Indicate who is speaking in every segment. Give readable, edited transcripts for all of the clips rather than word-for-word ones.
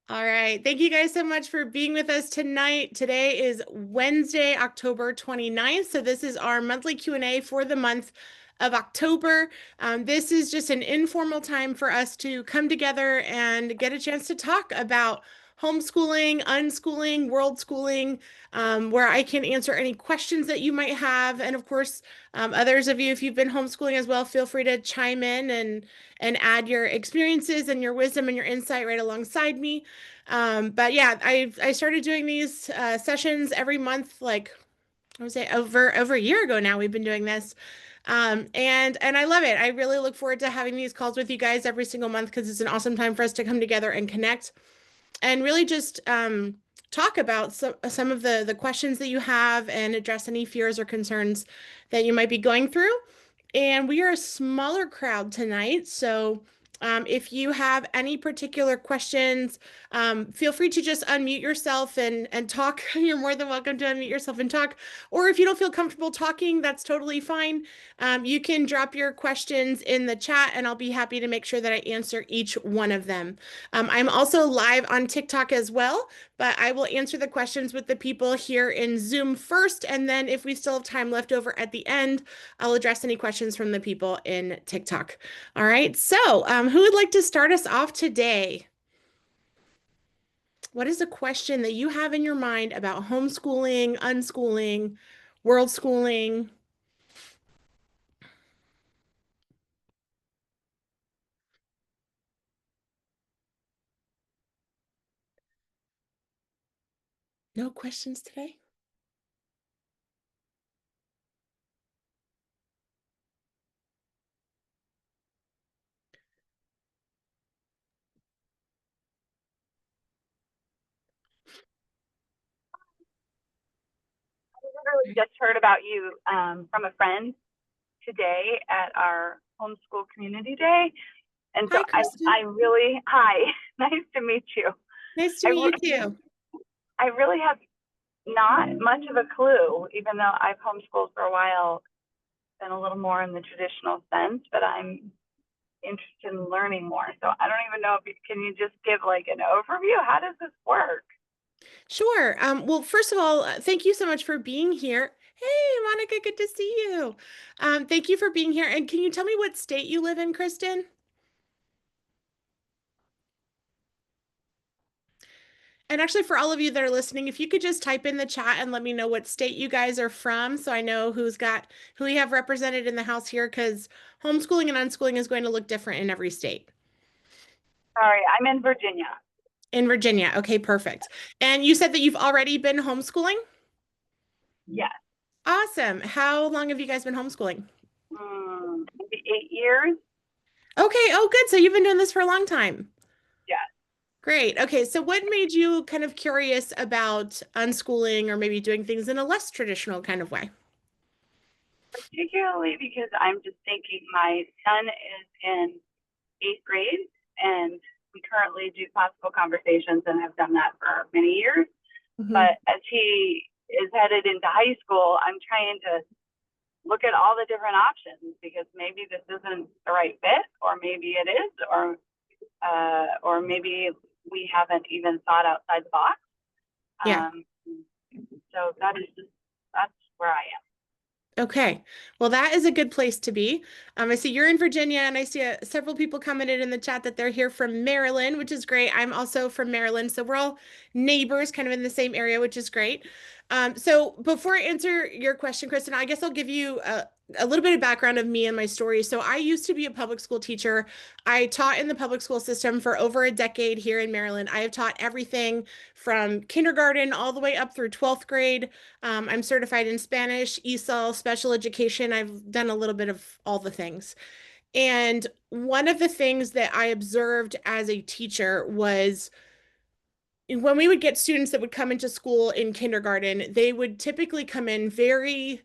Speaker 1: All right. Thank you guys so much for being with us tonight. Today is Wednesday, October 29th. So this is our monthly Q&A for the month of October. This is just an informal time for us to come together and get a chance to talk about homeschooling, unschooling, world schooling, where I can answer any questions that you might have. And of course, others of you, if you've been homeschooling as well, feel free to chime in and add your experiences and your wisdom and your insight right alongside me. But yeah, I started doing these sessions every month, like I would say over a year ago now. We've been doing this. And I love it. I really look forward to having these calls with you guys every single month because it's an awesome time for us to come together and connect and really just talk about some of the questions that you have and address any fears or concerns that you might be going through. And we are a smaller crowd tonight, so if you have any particular questions, feel free to just unmute yourself and talk. You're more than welcome to unmute yourself and talk. Or if you don't feel comfortable talking, that's totally fine. You can drop your questions in the chat, and I'll be happy to make sure that I answer each one of them. I'm also live on TikTok as well, but I will answer the questions with the people here in Zoom first, and then if we still have time left over at the end, I'll address any questions from the people in TikTok. All right, so who would like to start us off today? What is a question that you have in your mind about homeschooling, unschooling, world schooling? No questions today?
Speaker 2: Literally just heard about you from a friend today at our homeschool community day. And so
Speaker 1: Hi, Kristen.
Speaker 2: I really, hi, nice to meet you.
Speaker 1: Nice to meet you too.
Speaker 2: I really have not much of a clue, even though I've homeschooled for a while, been a little more in the traditional sense, but I'm interested in learning more. So I don't even know if can you just give like an overview? How does this work?
Speaker 1: Sure. Well, first of all, thank you so much for being here. Hey, Monica, good to see you. Thank you for being here. And can you tell me what state you live in, Kristen? And actually, for all of you that are listening, if you could just type in the chat and let me know what state you guys are from, so I know who we have represented in the house here, because homeschooling and unschooling is going to look different in every state.
Speaker 2: Sorry, I'm in Virginia.
Speaker 1: In Virginia. Okay, perfect. And you said that you've already been homeschooling?
Speaker 2: Yes.
Speaker 1: Awesome. How long have you guys been homeschooling?
Speaker 2: Maybe 8 years.
Speaker 1: Okay. Oh, good. So you've been doing this for a long time.
Speaker 2: Yes.
Speaker 1: Great. Okay. So what made you kind of curious about unschooling or maybe doing things in a less traditional kind of way?
Speaker 2: Particularly because I'm just thinking my son is in 8th grade and we currently do classical conversations and have done that for many years.
Speaker 1: Mhm.
Speaker 2: But as he is headed into high school, I'm trying to look at all the different options because maybe this isn't the right fit, or maybe it is, or maybe we haven't even thought outside the box.
Speaker 1: Yeah.
Speaker 2: So that's where I am.
Speaker 1: Okay. Well, that is a good place to be. I see you're in Virginia, and I see several people commented in the chat that they're here from Maryland, which is great. I'm also from Maryland, so we're all neighbors, kind of in the same area, which is great. So before I answer your question, Kristen, I guess I'll give you a little bit of background of me and my story. So I used to be a public school teacher. I taught in the public school system for over a decade here in Maryland. I have taught everything from kindergarten all the way up through 12th grade. I'm certified in Spanish, ESOL, special education. I've done a little bit of all the things. And one of the things that I observed as a teacher was when we would get students that would come into school in kindergarten, they would typically come in very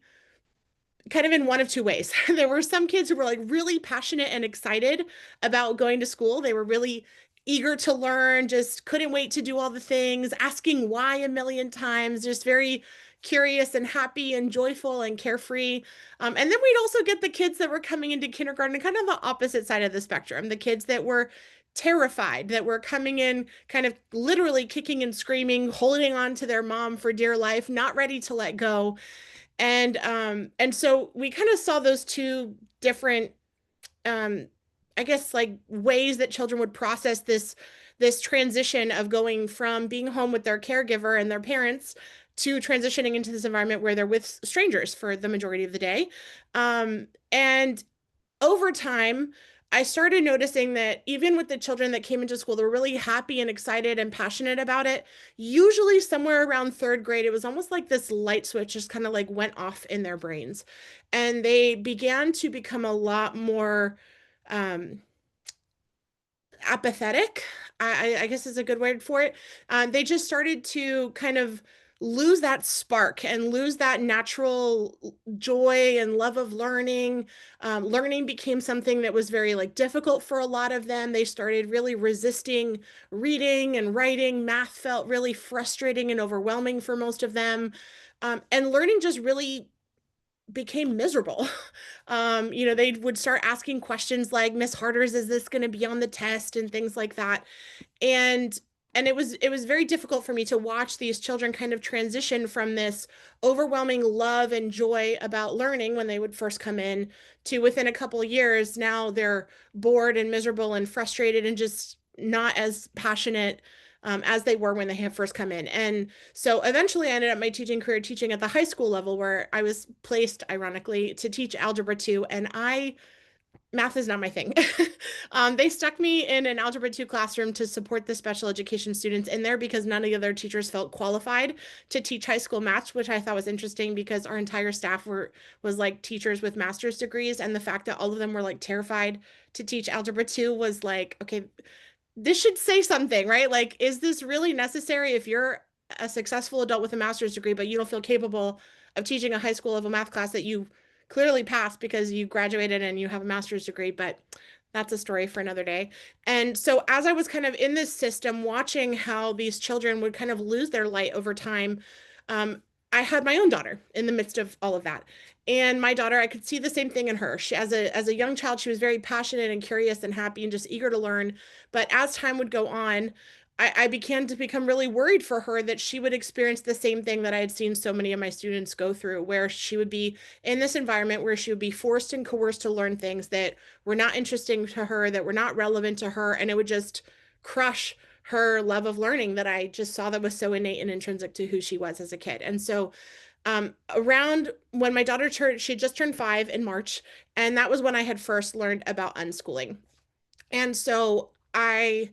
Speaker 1: kind of in one of two ways. There were some kids who were like really passionate and excited about going to school. They were really eager to learn, just couldn't wait to do all the things, asking why a million times, just very curious and happy and joyful and carefree. And then we'd also get the kids that were coming into kindergarten, kind of the opposite side of the spectrum, the kids that were terrified, that were coming in kind of literally kicking and screaming, holding on to their mom for dear life, not ready to let go. And so we kind of saw those two different, um I guess, like, ways that children would process this transition of going from being home with their caregiver and their parents to transitioning into this environment where they're with strangers for the majority of the day. And over time, I started noticing that even with the children that came into school, they were really happy and excited and passionate about it. Usually, somewhere around third grade, it was almost like this light switch just kind of like went off in their brains. And they began to become a lot more um, apathetic, I guess is a good word for it. They just started to kind of lose that spark and lose that natural joy and love of learning. Learning became something that was very like difficult for a lot of them. They started really resisting reading and writing. Math felt really frustrating and overwhelming for most of them. And learning just really became miserable. They would start asking questions like, Miss Harder's, is this going to be on the test, and things like that. And it was very difficult for me to watch these children kind of transition from this overwhelming love and joy about learning when they would first come in, to within a couple of years now they're bored and miserable and frustrated and just not as passionate as they were when they had first come in. And so eventually I ended up my teaching career teaching at the high school level, where I was placed, ironically, to teach Algebra 2. And math is not my thing. They stuck me in an Algebra 2 classroom to support the special education students in there because none of the other teachers felt qualified to teach high school math, which I thought was interesting because our entire staff was like teachers with master's degrees. And the fact that all of them were like terrified to teach Algebra 2 was like, okay, this should say something, right? Like, is this really necessary if you're a successful adult with a master's degree, but you don't feel capable of teaching a high school level math class that you clearly passed because you graduated and you have a master's degree? But that's a story for another day. And so, as I was kind of in this system, watching how these children would kind of lose their light over time, um, I had my own daughter in the midst of all of that. And my daughter, I could see the same thing in her. She, as a young child, she was very passionate and curious and happy and just eager to learn. But as time would go on, I began to become really worried for her that she would experience the same thing that I had seen so many of my students go through, where she would be in this environment where she would be forced and coerced to learn things that were not interesting to her, that were not relevant to her, and it would just crush her love of learning that I just saw that was so innate and intrinsic to who she was as a kid. And so around when my daughter turned, she had just turned 5 in March, and that was when I had first learned about unschooling. And so I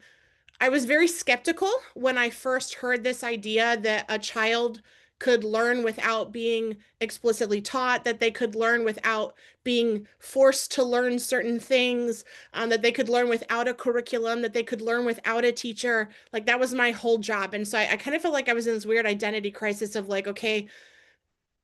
Speaker 1: was very skeptical when I first heard this idea that a child could learn without being explicitly taught, that they could learn without being forced to learn certain things, that they could learn without a curriculum, that they could learn without a teacher. Like, that was my whole job. And so I kind of felt like I was in this weird identity crisis of like, okay,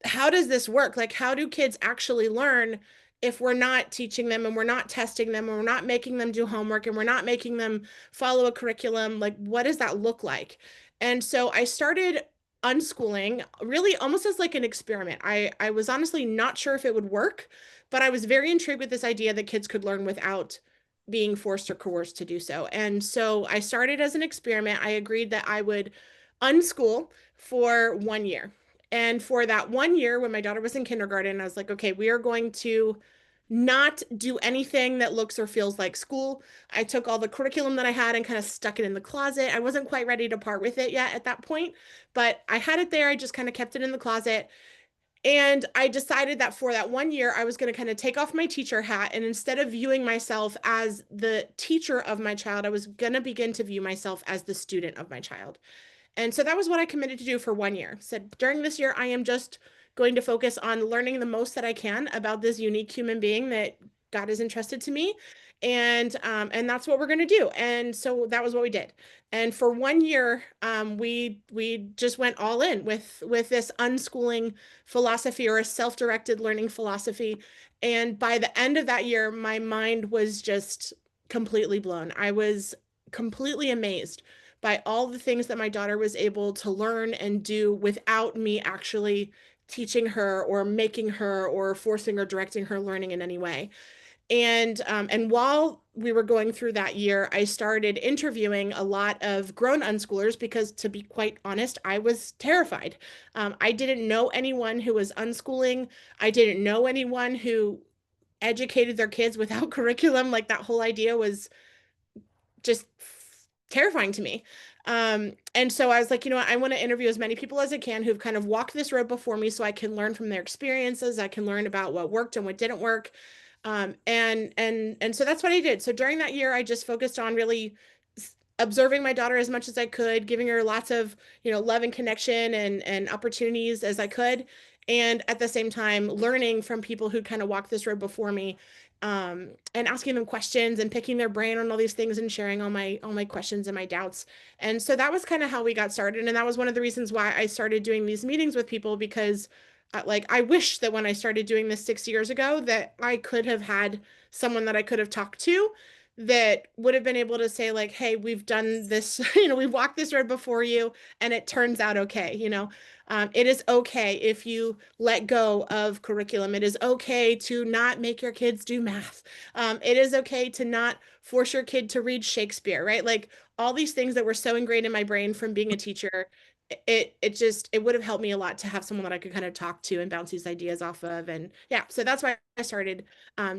Speaker 1: how does this work? Like, how do kids actually learn if we're not teaching them and we're not testing them and we're not making them do homework and we're not making them follow a curriculum? Like, what does that look like? And so I started unschooling really almost as like an experiment. I was honestly not sure if it would work, but I was very intrigued with this idea that kids could learn without being forced or coerced to do so. And so I started as an experiment. I agreed that I would unschool for 1 year. And for that 1 year, when my daughter was in kindergarten, I was like, okay, we are going to not do anything that looks or feels like school. I took all the curriculum that I had and kind of stuck it in the closet. I wasn't quite ready to part with it yet at that point, but I had it there. I just kind of kept it in the closet. And I decided that for that 1 year, I was going to kind of take off my teacher hat. And instead of viewing myself as the teacher of my child, I was going to begin to view myself as the student of my child. And so that was what I committed to do for 1 year. Said during this year, I am just going to focus on learning the most that I can about this unique human being that God has entrusted to me. And that's what we're going to do. And so that was what we did. And for 1 year, we just went all in with this unschooling philosophy, or a self-directed learning philosophy. And by the end of that year, my mind was just completely blown. I was completely amazed by all the things that my daughter was able to learn and do without me actually teaching her or making her or forcing or directing her learning in any way. And while we were going through that year, I started interviewing a lot of grown unschoolers because, to be quite honest, I was terrified. I didn't know anyone who was unschooling. I didn't know anyone who educated their kids without curriculum. Like, that whole idea was just terrifying to me. And so I was like, you know what, I want to interview as many people as I can who've kind of walked this road before me so I can learn from their experiences. I can learn about what worked and what didn't work. And so that's what I did. So during that year, I just focused on really observing my daughter as much as I could, giving her lots of, love and connection and opportunities as I could. And at the same time, learning from people who kind of walked this road before me, and asking them questions and picking their brain on all these things and sharing all my questions and my doubts. And so that was kind of how we got started. And that was one of the reasons why I started doing these meetings with people, because like, I wish that when I started doing this 6 years ago, that I could have had someone that I could have talked to that would have been able to say, like, hey, we've done this, we've walked this road before you, and it turns out okay. It is okay if you let go of curriculum. It is okay to not make your kids do math. It is okay to not force your kid to read Shakespeare, right? Like, all these things that were so ingrained in my brain from being a teacher, it would have helped me a lot to have someone that I could kind of talk to and bounce these ideas off of. And yeah, so that's why I started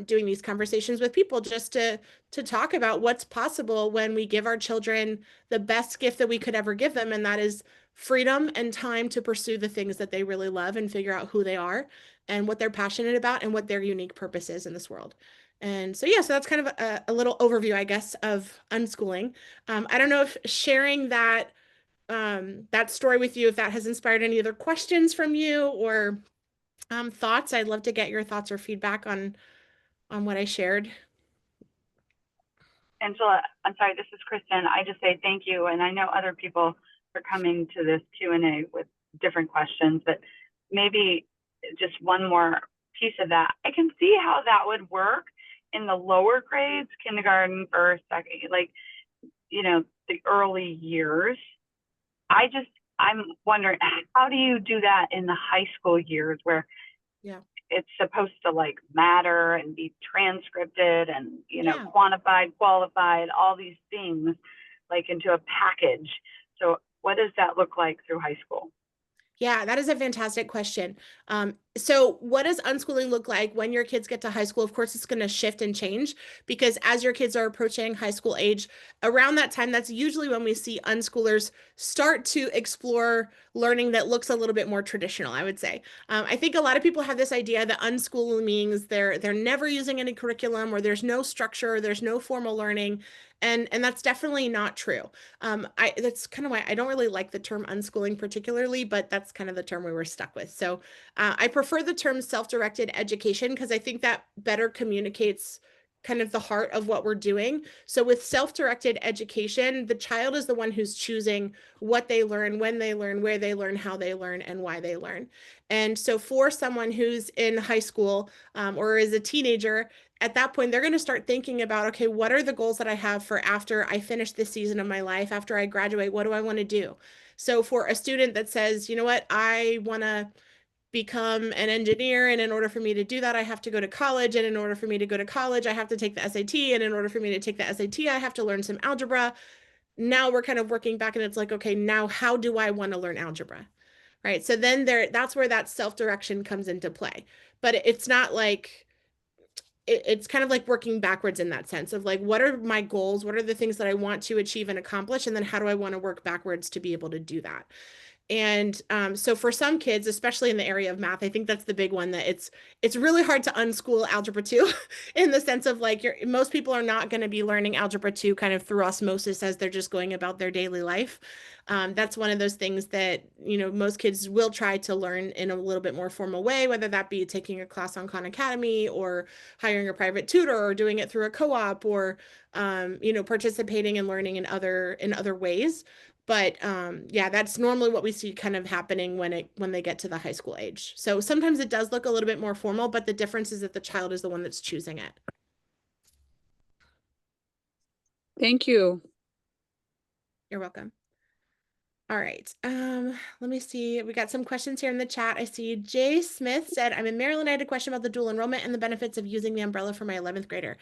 Speaker 1: doing these conversations with people, just to talk about what's possible when we give our children the best gift that we could ever give them, and that is freedom and time to pursue the things that they really love and figure out who they are and what they're passionate about and what their unique purpose is in this world. And so, yeah, so that's kind of a little overview, I guess, of unschooling. I don't know if sharing that story with you, if that has inspired any other questions from you or thoughts. I'd love to get your thoughts or feedback on what I shared.
Speaker 2: Angela, I'm sorry, this is Kristen. I just say thank you. And I know other people are coming to this Q&A with different questions, but maybe just one more piece of that. I can see how that would work in the lower grades, kindergarten, first, second, like, the early years. I'm wondering, how do you do that in the high school years where
Speaker 1: Yeah.
Speaker 2: it's supposed to like matter and be transcripted and
Speaker 1: Yeah.
Speaker 2: quantified, qualified, all these things like into a package. So what does that look like through high school?
Speaker 1: Yeah, that is a fantastic question. So what does unschooling look like when your kids get to high school? Of course, it's going to shift and change, because as your kids are approaching high school age, around that time, that's usually when we see unschoolers start to explore learning that looks a little bit more traditional, I would say. I think a lot of people have this idea that unschooling means they're never using any curriculum, or there's no structure, there's no formal learning. And that's definitely not true. That's kind of why I don't really like the term unschooling particularly, but that's kind of the term we were stuck with. So I prefer the term self-directed education, because I think that better communicates kind of the heart of what we're doing. So with self-directed education, the child is the one who's choosing what they learn, when they learn, where they learn, how they learn, and why they learn. And so for someone who's in high school, or is a teenager, at that point, they're going to start thinking about, okay, what are the goals that I have for after I finish this season of my life, after I graduate, what do I want to do? So for a student that says, you know what, I want to become an engineer, and in order for me to do that, I have to go to college, and in order for me to go to college, I have to take the SAT, and in order for me to take the SAT, I have to learn some algebra. Now we're kind of working back, and it's like, okay, now how do I want to learn algebra? Right? So then that's where that self-direction comes into play. But it's not like it's kind of like working backwards in that sense of, like, what are my goals? What are the things that I want to achieve and accomplish? And then how do I want to work backwards to be able to do that? And so for some kids, especially in the area of math, I think that's the big one, that it's really hard to unschool algebra 2 in the sense of, like, most people are not going to be learning algebra 2 kind of through osmosis as they're just going about their daily life. That's one of those things that, most kids will try to learn in a little bit more formal way, whether that be taking a class on Khan Academy, or hiring a private tutor, or doing it through a co-op, or participating and learning in other ways. But yeah, that's normally what we see kind of happening when they get to the high school age. So sometimes it does look a little bit more formal, but the difference is that the child is the one that's choosing it.
Speaker 3: Thank you.
Speaker 1: You're welcome. All right. Let me see. We got some questions here in the chat. I see Jay Smith said, I'm in Maryland. I had a question about the dual enrollment and the benefits of using the umbrella for my 11th grader.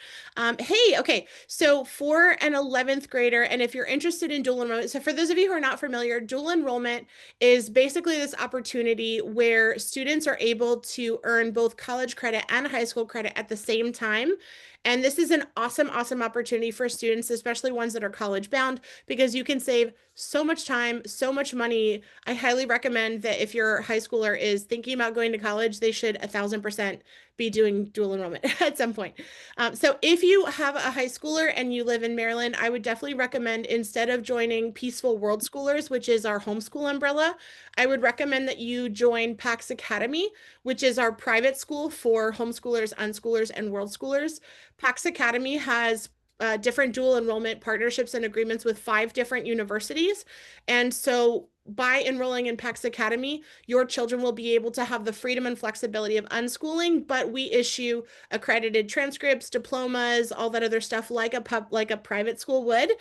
Speaker 1: Hey, okay. So for an 11th grader, and if you're interested in dual enrollment, so for those of you who are not familiar, dual enrollment is basically this opportunity where students are able to earn both college credit and high school credit at the same time. And this is an awesome, awesome opportunity for students, especially ones that are college bound, because you can save so much time, so much money. I highly recommend that if your high schooler is thinking about going to college, they should 1,000% be doing dual enrollment at some point. So if you have a high schooler and you live in Maryland, I would definitely recommend, instead of joining Peaceful Worldschoolers, which is our homeschool umbrella, I would recommend that you join PAX Academy, which is our private school for homeschoolers, unschoolers, and worldschoolers. PAX Academy has different dual enrollment partnerships and agreements with 5 different universities. And so by enrolling in PAX Academy, your children will be able to have the freedom and flexibility of unschooling, but we issue accredited transcripts, diplomas, all that other stuff like a private school would.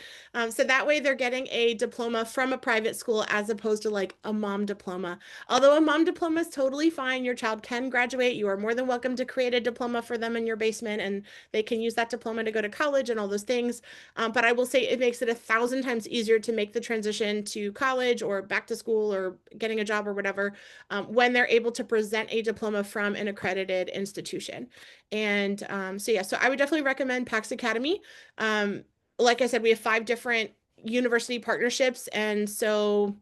Speaker 1: So that way they're getting a diploma from a private school as opposed to like a mom diploma. Although a mom diploma is totally fine, your child can graduate. You are more than welcome to create a diploma for them in your basement, and they can use that diploma to go to college and all those things. But I will say it makes it 1,000 times easier to make the transition to college or back to school or getting a job or whatever, when they're able to present a diploma from an accredited institution. And so I would definitely recommend PAX Academy. Like I said, we have 5 different university partnerships, and so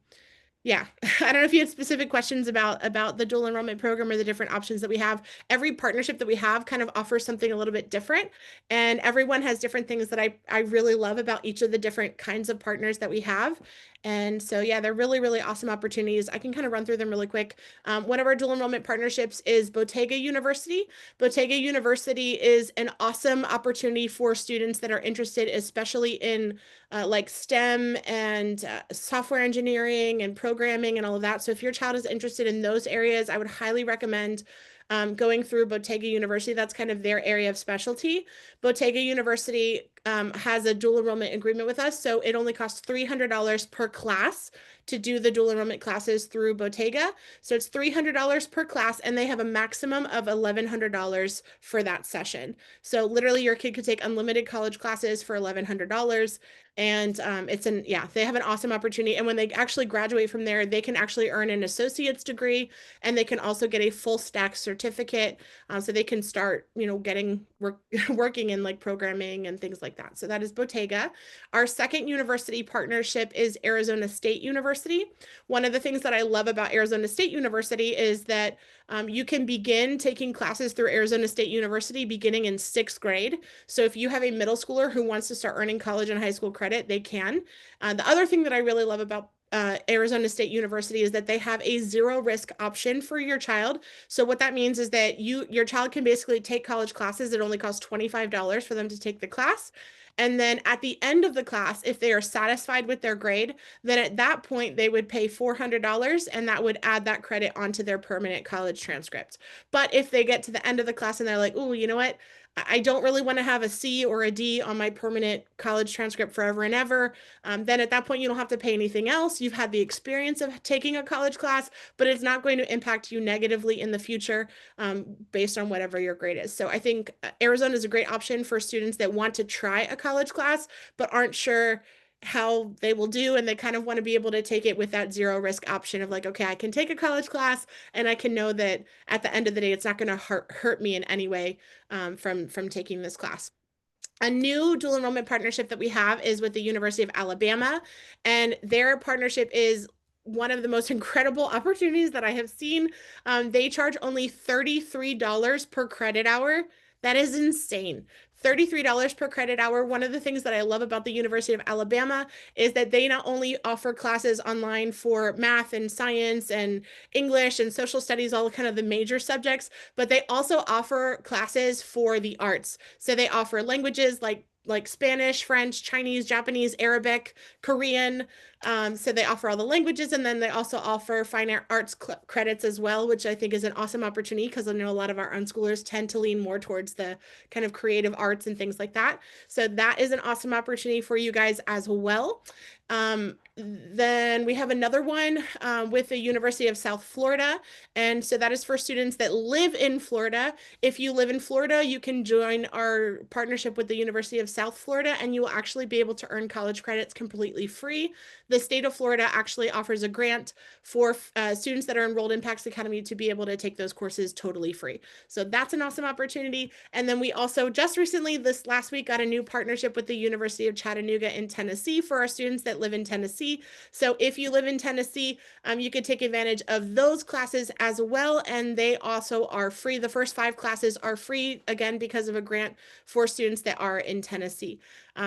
Speaker 1: yeah, I don't know if you had specific questions about the dual enrollment program or the different options that we have. Every partnership that we have kind of offers something a little bit different, and everyone has different things that I really love about each of the different kinds of partners that we have. And so yeah, they're really, really awesome opportunities. I can kind of run through them really quick. One of our dual enrollment partnerships is Bottega University. Bottega University is an awesome opportunity for students that are interested, especially in like STEM and software engineering and programming and all of that. So if your child is interested in those areas, I would highly recommend going through Bottega University. That's kind of their area of specialty. Bottega University has a dual enrollment agreement with us, so it only costs $300 per class to do the dual enrollment classes through Bottega. So it's $300 per class, and they have a maximum of $1,100 for that session. So literally, your kid could take unlimited college classes for $1,100. And they have an awesome opportunity. And when they actually graduate from there, they can actually earn an associate's degree, and they can also get a full stack certificate. So they can start, getting working in like programming and things like that. So that is Bottega. Our second university partnership is Arizona State University. One of the things that I love about Arizona State University is that you can begin taking classes through Arizona State University beginning in 6th grade. So if you have a middle schooler who wants to start earning college and high school credit, they can. The other thing that I really love about Arizona State University is that they have a 0 risk option for your child. So what that means is that your child can basically take college classes. It only costs $25 for them to take the class. And then at the end of the class, if they are satisfied with their grade, then at that point they would pay $400, and that would add that credit onto their permanent college transcript. But if they get to the end of the class and they're like, oh, you know what? I don't really want to have a C or a D on my permanent college transcript forever and ever. Then at that point, you don't have to pay anything else. You've had the experience of taking a college class, but it's not going to impact you negatively in the future based on whatever your grade is. So I think Arizona is a great option for students that want to try a college class, but aren't sure how they will do, and they kind of want to be able to take it with that 0 risk option of like, okay, I can take a college class and I can know that at the end of the day it's not going to hurt me in any way from taking this class. A new dual enrollment partnership that we have is with the University of Alabama, and their partnership is one of the most incredible opportunities that I have seen. They charge only $33 per credit hour. That is insane. $33 per credit hour. One of the things that I love about the University of Alabama is that they not only offer classes online for math and science and English and social studies, all kind of the major subjects, but they also offer classes for the arts. So they offer languages like Spanish, French, Chinese, Japanese, Arabic, Korean. So they offer all the languages, and then they also offer fine arts credits as well, which I think is an awesome opportunity because I know a lot of our unschoolers tend to lean more towards the kind of creative arts and things like that. So that is an awesome opportunity for you guys as well. Then we have another one with the University of South Florida. And so that is for students that live in Florida. If you live in Florida, you can join our partnership with the University of South Florida, and you will actually be able to earn college credits completely free. The state of Florida actually offers a grant for students that are enrolled in PAX Academy to be able to take those courses totally free. So that's an awesome opportunity. And then we also just recently, this last week, got a new partnership with the University of Chattanooga in Tennessee for our students that live in Tennessee. So if you live in Tennessee, you could take advantage of those classes as well. And they also are free. The first 5 classes are free, again, because of a grant for students that are in Tennessee.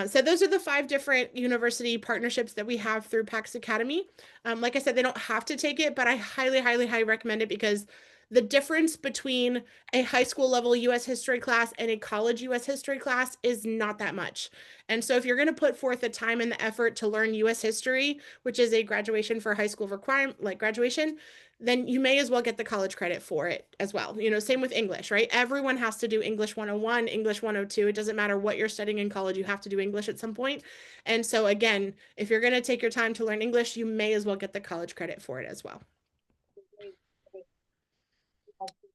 Speaker 1: So those are the 5 different university partnerships that we have through PAX Academy. Like I said, they don't have to take it, but I highly, highly, highly recommend it because the difference between a high school level US history class and a college US history class is not that much. And so if you're going to put forth the time and the effort to learn US history, which is a graduation for high school requirement, like graduation, then you may as well get the college credit for it as well. Same with English, right? Everyone has to do English 101, English 102. It doesn't matter what you're studying in college, you have to do English at some point. And so again, if you're going to take your time to learn English, you may as well get the college credit for it as well.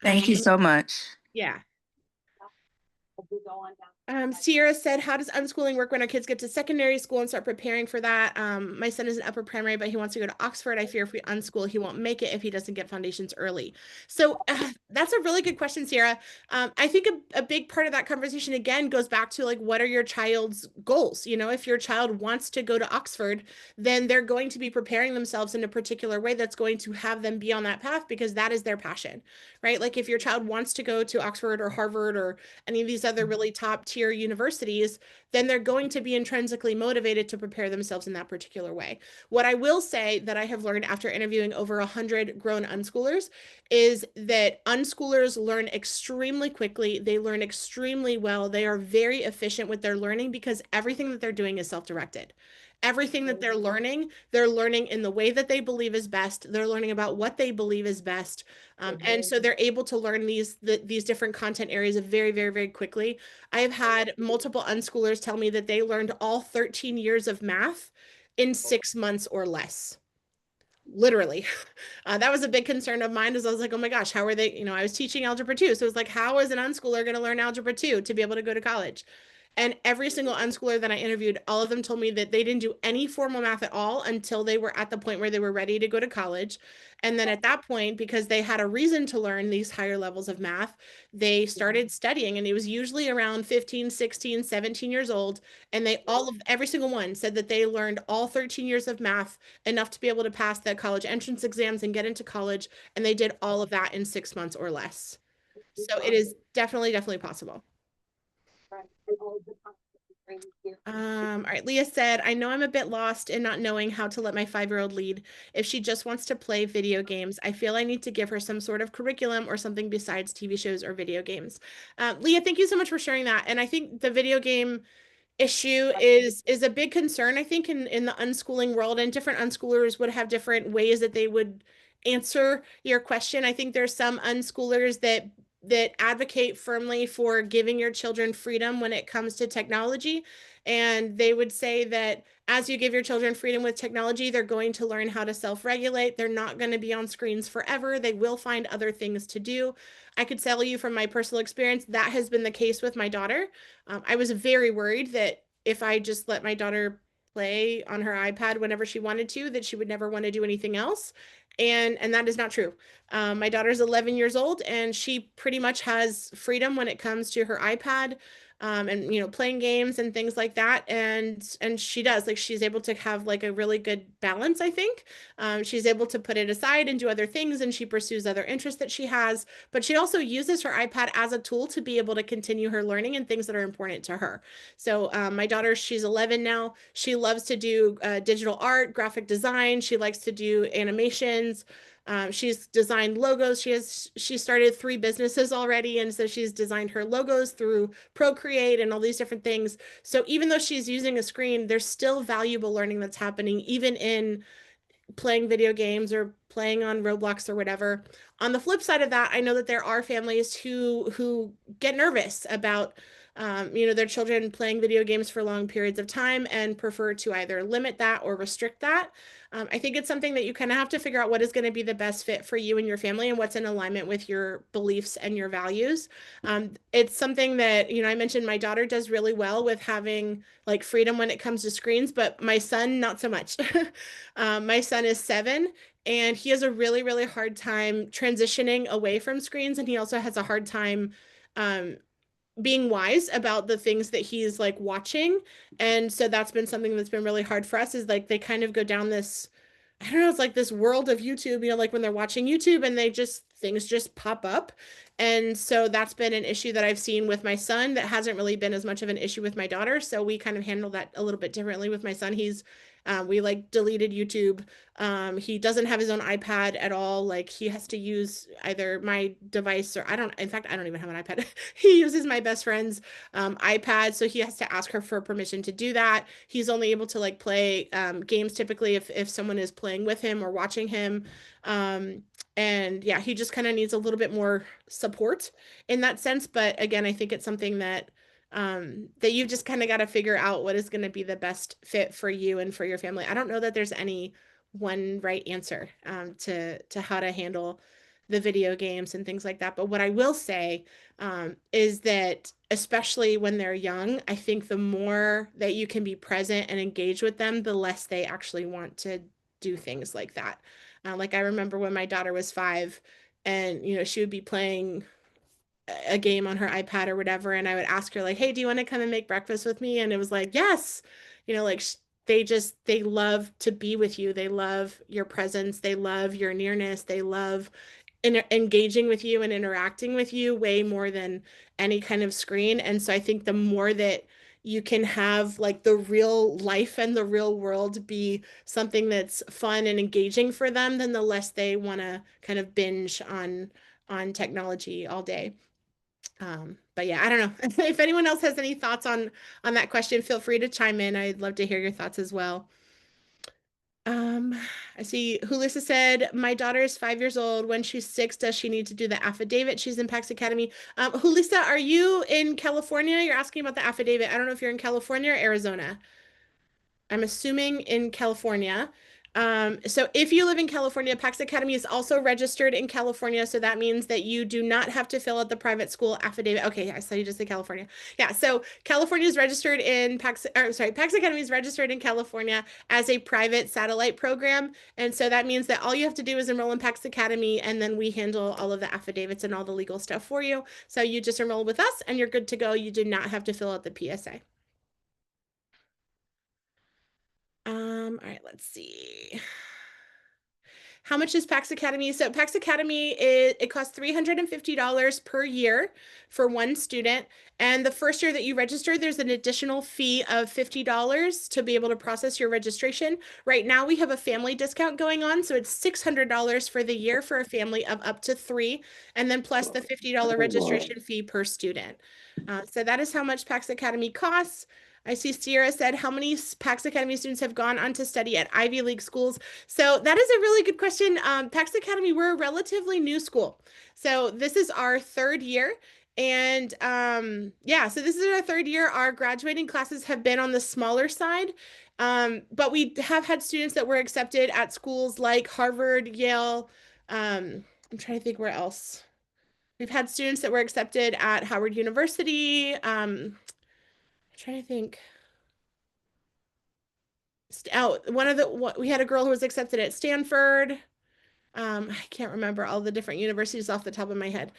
Speaker 3: Thank you so much.
Speaker 1: Yeah. Sierra said, how does unschooling work when our kids get to secondary school and start preparing for that? My son is in upper primary, but he wants to go to Oxford. I fear if we unschool, he won't make it if he doesn't get foundations early. So that's a really good question, Sierra. I think a big part of that conversation, again, goes back to like, what are your child's goals? If your child wants to go to Oxford, then they're going to be preparing themselves in a particular way that's going to have them be on that path because that is their passion, right? Like if your child wants to go to Oxford or Harvard or any of these other really top tier universities, then they're going to be intrinsically motivated to prepare themselves in that particular way. What I will say that I have learned after interviewing over 100 grown unschoolers is that unschoolers learn extremely quickly. They learn extremely well. They are very efficient with their learning because everything that they're doing is self-directed. Everything that they're learning in the way that they believe is best. They're learning about what they believe is best. And so they're able to learn these different content areas very, very, very quickly. I have had multiple unschoolers tell me that they learned all 13 years of math in 6 months or less. Literally. That was a big concern of mine, as I was like, oh my gosh, how are they? I was teaching algebra 2. So it was like, how is an unschooler going to learn algebra 2 to be able to go to college? And every single unschooler that I interviewed, all of them told me that they didn't do any formal math at all until they were at the point where they were ready to go to college. And then at that point, because they had a reason to learn these higher levels of math, they started studying. And it was usually around 15, 16, 17 years old. And every single one said that they learned all 13 years of math enough to be able to pass the college entrance exams and get into college. And they did all of that in 6 months or less. So it is definitely, definitely possible. All right, Leah said, I know I'm a bit lost in not knowing how to let my 5-year-old lead. If she just wants to play video games, I feel I need to give her some sort of curriculum or something besides TV shows or video games. Leah, thank you so much for sharing that. And I think the video game issue is a big concern, I think, in the unschooling world, and different unschoolers would have different ways that they would answer your question. I think there's some unschoolers that advocate firmly for giving your children freedom when it comes to technology. And they would say that as you give your children freedom with technology, they're going to learn how to self-regulate. They're not going to be on screens forever. They will find other things to do. I could tell you from my personal experience, that has been the case with my daughter. I was very worried that if I just let my daughter play on her iPad whenever she wanted to, that she would never want to do anything else. And that is not true. My daughter's 11 years old and she pretty much has freedom when it comes to her iPad. And playing games and things like that, and she does, like, she's able to have like a really good balance, I think. She's able to put it aside and do other things, and she pursues other interests that she has, but she also uses her iPad as a tool to be able to continue her learning and things that are important to her. So my daughter, she's 11 now. She loves to do digital art, graphic design. She likes to do animations. She's designed logos. She started 3 businesses already. And so she's designed her logos through Procreate and all these different things. So even though she's using a screen, there's still valuable learning that's happening, even in playing video games or playing on Roblox or whatever. On the flip side of that, I know that there are families who get nervous about their children playing video games for long periods of time and prefer to either limit that or restrict that. I think it's something that you kind of have to figure out what is going to be the best fit for you and your family and what's in alignment with your beliefs and your values. It's something that, I mentioned my daughter does really well with having like freedom when it comes to screens, but my son, not so much. My son is 7 and he has a really, really hard time transitioning away from screens. And he also has a hard time um, being wise about the things that he's like watching. And so that's been something that's been really hard for us is like they kind of go down this, I don't know, it's like this world of YouTube, like when they're watching YouTube and things just pop up. And so that's been an issue that I've seen with my son that hasn't really been as much of an issue with my daughter. So we kind of handle that a little bit differently with my son. We like deleted YouTube. He doesn't have his own iPad at all. Like he has to use either my device or in fact, I don't even have an iPad. He uses my best friend's iPad. So he has to ask her for permission to do that. He's only able to like play games typically if someone is playing with him or watching him. And yeah, he just kind of needs a little bit more support in that sense. But again, I think it's something that you've just kind of got to figure out what is going to be the best fit for you and for your family. I don't know that there's any one right answer to how to handle the video games and things like that. But what I will say is that especially when they're young, I think the more that you can be present and engage with them, the less they actually want to do things like that. Like I remember when my daughter was 5 and, she would be playing a game on her iPad or whatever. And I would ask her like, hey, do you want to come and make breakfast with me? And it was like, yes, like they love to be with you. They love your presence. They love your nearness. They love engaging with you and interacting with you way more than any kind of screen. And so I think the more that you can have like the real life and the real world be something that's fun and engaging for them, then the less they want to kind of binge on technology all day. But yeah, I don't know. If anyone else has any thoughts on that question, feel free to chime in. I'd love to hear your thoughts as well. I see Hulissa said, my daughter is 5 years old. When she's 6, does she need to do the affidavit? She's in PAX Academy. Hulissa, are you in California? You're asking about the affidavit. I don't know if you're in California or Arizona. I'm assuming in California. So if you live in California, PAX Academy is also registered in California. So that means that you do not have to fill out the private school affidavit. Okay, I saw you just say California. Yeah, so California is registered in PAX Academy is registered in California as a private satellite program. And so that means that all you have to do is enroll in PAX Academy, and then we handle all of the affidavits and all the legal stuff for you. So you just enroll with us and you're good to go. You do not have to fill out the PSA. All right, let's see. How much is PAX Academy? So PAX Academy, it costs $350 per year for one student. And the first year that you register, there's an additional fee of $50 to be able to process your registration. Right now, we have a family discount going on. So it's $600 for the year for a family of up to 3, and then plus the $50 registration fee per student. So that is how much PAX Academy costs. I see Sierra said, how many PAX Academy students have gone on to study at Ivy League schools? So that is a really good question. PAX Academy, we're a relatively new school. So this is our 3rd year. And yeah, so this is our 3rd year. Our graduating classes have been on the smaller side. But we have had students that were accepted at schools like Harvard, Yale. I'm trying to think where else. We've had students that were accepted at Howard University. I'm trying to think. We had a girl who was accepted at Stanford. I can't remember all the different universities off the top of my head.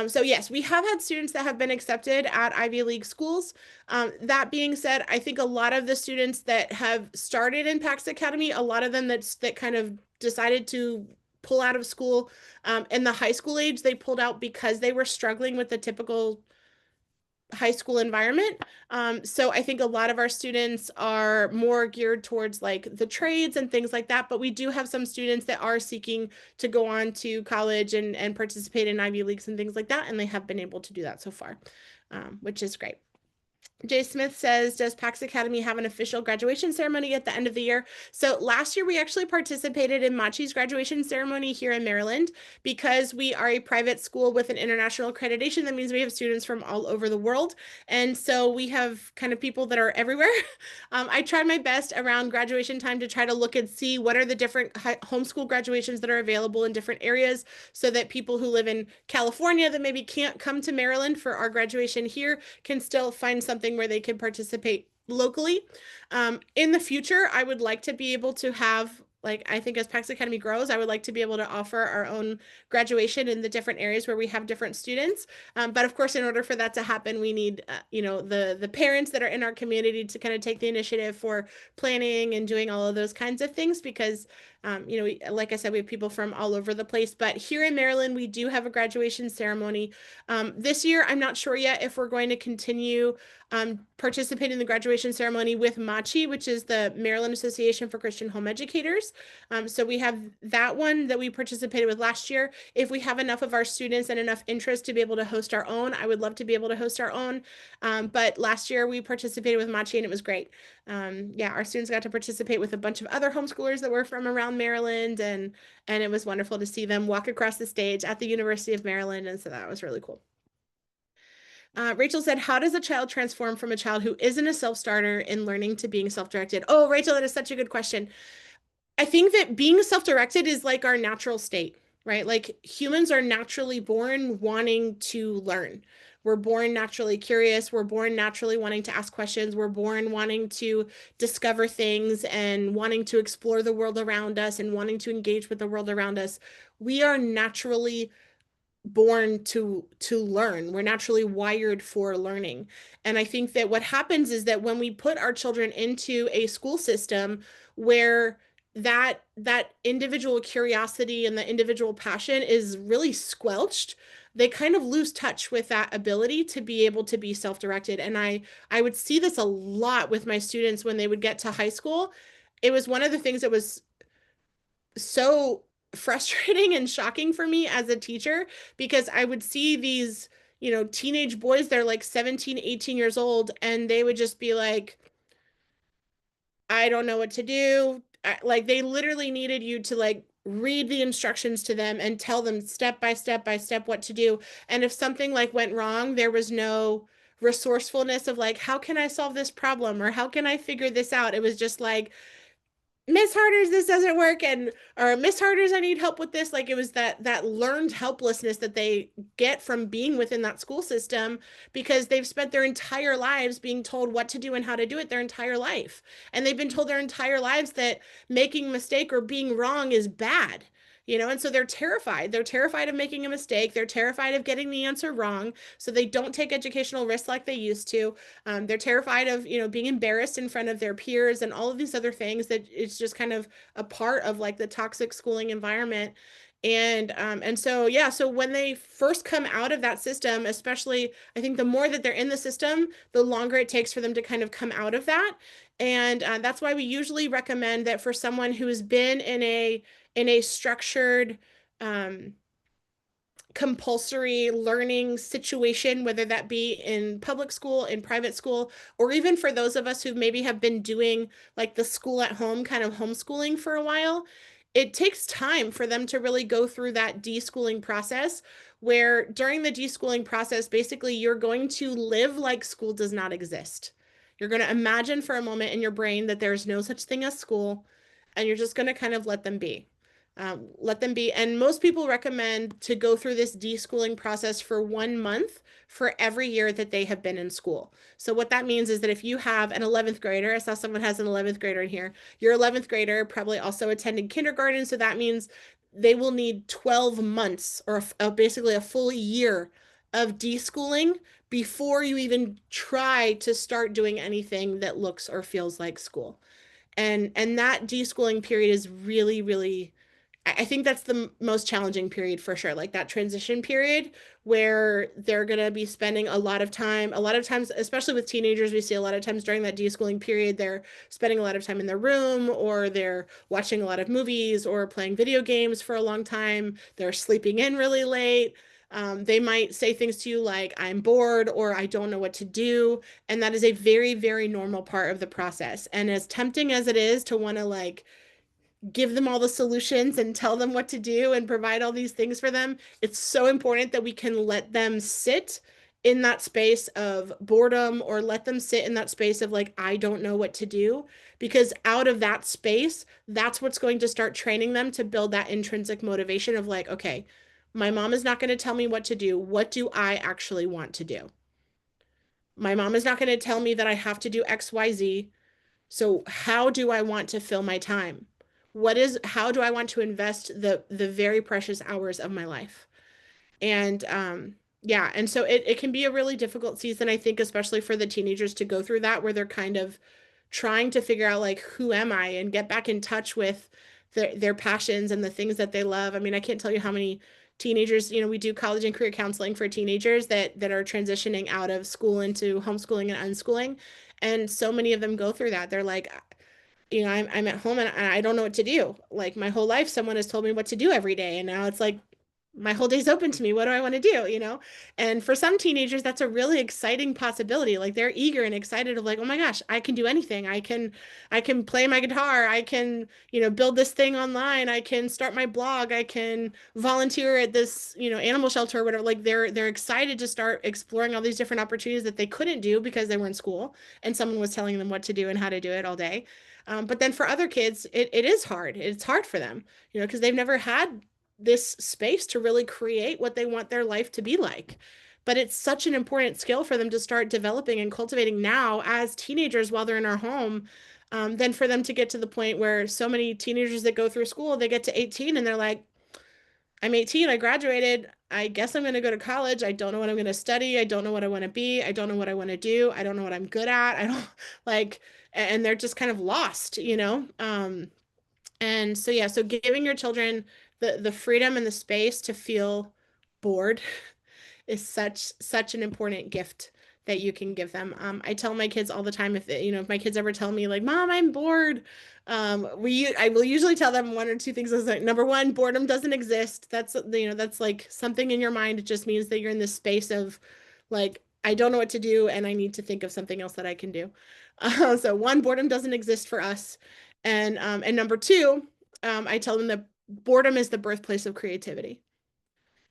Speaker 1: So yes, we have had students that have been accepted at Ivy League schools. That being said, I think a lot of the students that have started in PAX Academy, a lot of them that kind of decided to pull out of school in the high school age, they pulled out because they were struggling with the typical high school environment. So I think a lot of our students are more geared towards like the trades and things like that, but we do have some students that are seeking to go on to college and participate in Ivy Leagues and things like that, and they have been able to do that so far, which is great. Jay Smith says, does PAX Academy have an official graduation ceremony at the end of the year? So last year we actually participated in Machi's graduation ceremony here in Maryland. Because we are a private school with an international accreditation, that means we have students from all over the world. And so we have kind of people that are everywhere. I tried my best around graduation time to try to look and see what are the different homeschool graduations that are available in different areas, so that people who live in California that maybe can't come to Maryland for our graduation here can still find something where they can participate locally. In the future, I would like to be able to have, like, I think as PAX Academy grows, I would like to be able to offer our own graduation in the different areas where we have different students. But of course, in order for that to happen, we need, the parents that are in our community to kind of take the initiative for planning and doing all of those kinds of things, because like I said, we have people from all over the place. But here in Maryland, we do have a graduation ceremony. This year, I'm not sure yet if we're going to continue participating in the graduation ceremony with MACHI, which is the Maryland Association for Christian Home Educators. So we have that one that we participated with last year. If we have enough of our students and enough interest to be able to host our own, I would love to be able to host our own. But last year we participated with MACHI and it was great. Our students got to participate with a bunch of other homeschoolers that were from around Maryland, and it was wonderful to see them walk across the stage at the University of Maryland, and so that was really cool. Rachel said, how does a child transform from a child who isn't a self-starter in learning to being self-directed? Oh, Rachel, that is such a good question. I think that being self-directed is like our natural state, right? Like humans are naturally born wanting to learn. We're born naturally curious. We're born naturally wanting to ask questions. We're born wanting to discover things and wanting to explore the world around us and wanting to engage with the world around us. We are naturally born to learn. We're naturally wired for learning. And I think that what happens is that when we put our children into a school system where that individual curiosity and the individual passion is really squelched, they kind of lose touch with that ability to be able to be self-directed. And I would see this a lot with my students when they would get to high school. It was one of the things that was so frustrating and shocking for me as a teacher, because I would see these, teenage boys, they're like 17, 18 years old, and they would just be like, I don't know what to do. Like they literally needed you to like read the instructions to them and tell them step by step by step what to do. And if something like went wrong, there was no resourcefulness of like, how can I solve this problem or how can I figure this out? It was just like, Miss Harders, this doesn't work, or Miss Harders, I need help with this. Like it was that learned helplessness that they get from being within that school system, because they've spent their entire lives being told what to do and how to do it their entire life. And they've been told their entire lives that making a mistake or being wrong is bad. And so they're terrified. They're terrified of making a mistake. They're terrified of getting the answer wrong. So they don't take educational risks like they used to. They're terrified of, being embarrassed in front of their peers and all of these other things that it's just kind of a part of like the toxic schooling environment. And so, yeah, so when they first come out of that system, especially, I think the more that they're in the system, the longer it takes for them to kind of come out of that. And that's why we usually recommend that for someone who has been in a structured, compulsory learning situation, whether that be in public school, in private school, or even for those of us who maybe have been doing like the school at home kind of homeschooling for a while, it takes time for them to really go through that deschooling process, where during the deschooling process, basically you're going to live like school does not exist. You're going to imagine for a moment in your brain that there's no such thing as school, and you're just going to kind of let them be. Let them be. And most people recommend to go through this deschooling process for 1 month for every year that they have been in school. So what that means is that if you have an 11th grader, I saw someone has an 11th grader in here, your 11th grader probably also attended kindergarten. So that means they will need 12 months or basically a full year of deschooling before you even try to start doing anything that looks or feels like school. And that deschooling period is really, really, I think that's the most challenging period for sure. Like that transition period where they're going to be spending a lot of times, especially with teenagers, we see a lot of times during that deschooling period, they're spending a lot of time in their room, or they're watching a lot of movies or playing video games for a long time. They're sleeping in really late. They might say things to you like, I'm bored or I don't know what to do. And that is a very, very normal part of the process. And as tempting as it is to want to like give them all the solutions and tell them what to do and provide all these things for them, it's so important that we can let them sit in that space of boredom or let them sit in that space of like, I don't know what to do. Because out of that space, that's what's going to start training them to build that intrinsic motivation of like, okay, my mom is not going to tell me what to do. What do I actually want to do? My mom is not going to tell me that I have to do XYZ. So how do I want to fill my time? How do I want to invest the very precious hours of my life? And yeah, and so it can be a really difficult season, I think, especially for the teenagers to go through that where they're kind of trying to figure out like who am I and get back in touch with their passions and the things that they love. I mean, I can't tell you how many teenagers, we do college and career counseling for teenagers that are transitioning out of school into homeschooling and unschooling. And so many of them go through that. They're like, I'm at home and I don't know what to do. Like my whole life, someone has told me what to do every day. And now it's like my whole day's open to me. What do I want to do? And for some teenagers, that's a really exciting possibility. Like they're eager and excited of like, oh my gosh, I can do anything. I can play my guitar. I can, build this thing online. I can start my blog. I can volunteer at this, animal shelter or whatever. Like they're excited to start exploring all these different opportunities that they couldn't do because they were in school and someone was telling them what to do and how to do it all day. But then for other kids, it is hard. It's hard for them, because they've never had this space to really create what they want their life to be like. But it's such an important skill for them to start developing and cultivating now as teenagers while they're in our home. Then for them to get to the point where so many teenagers that go through school, they get to 18 and they're like, I'm 18, I graduated. I guess I'm going to go to college. I don't know what I'm going to study. I don't know what I want to be. I don't know what I want to do. I don't know what I'm good at. I don't like, and they're just kind of lost. And so yeah, so giving your children the freedom and the space to feel bored is such an important gift that you can give them. I tell my kids all the time if my kids ever tell me like, "Mom, I'm bored," I will usually tell them one or two things. Like, number one, boredom doesn't exist. That's like something in your mind. It just means that you're in this space of like, I don't know what to do and I need to think of something else that I can do. So one, boredom doesn't exist for us, and number two, I tell them that boredom is the birthplace of creativity.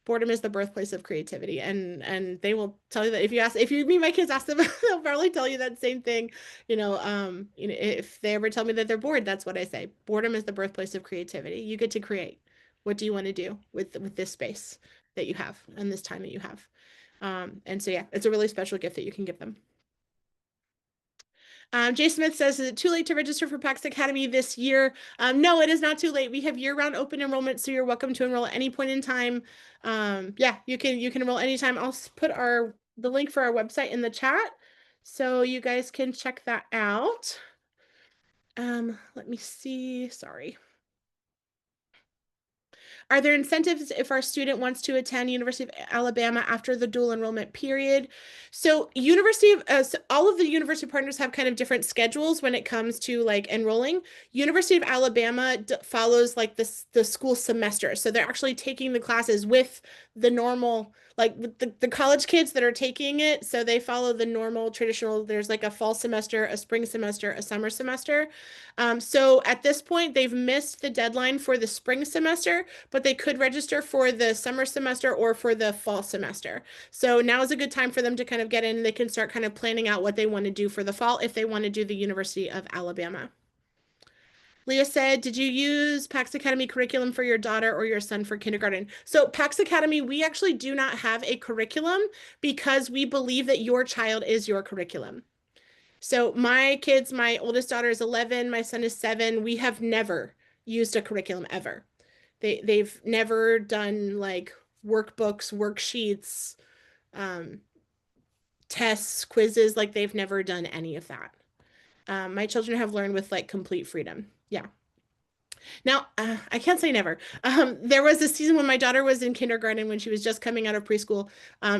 Speaker 1: Boredom is the birthplace of creativity, and they will tell you that if you meet my kids, ask them, they'll probably tell you that same thing. If they ever tell me that they're bored, that's what I say. Boredom is the birthplace of creativity. You get to create. What do you want to do with this space that you have and this time that you have? And so yeah, it's a really special gift that you can give them. Jay Smith says, is it too late to register for PAX Academy this year? No, it is not too late. We have year-round open enrollment, so you're welcome to enroll at any point in time. Yeah, you can enroll anytime. I'll put the link for our website in the chat so you guys can check that out. Let me see. Sorry. Are there incentives if our student wants to attend University of Alabama after the dual enrollment period? So all of the university partners have kind of different schedules when it comes to like enrolling. University of Alabama follows like the school semester. So they're actually taking the classes with the normal, like with the college kids that are taking it. So they follow the normal traditional, there's like a fall semester, a spring semester, a summer semester. So at this point, they've missed the deadline for the spring semester, but they could register for the summer semester or for the fall semester. So now is a good time for them to kind of get in. They can start kind of planning out what they want to do for the fall if they want to do the University of Alabama. Leah said, did you use PAX Academy curriculum for your daughter or your son for kindergarten? So PAX Academy, we actually do not have a curriculum because we believe that your child is your curriculum. So my kids, my oldest daughter is 11, my son is 7. We have never used a curriculum ever. They've never done like workbooks, worksheets, tests, quizzes, like they've never done any of that. My children have learned with like complete freedom. Yeah. Now, I can't say never. There was a season when my daughter was in kindergarten when she was just coming out of preschool.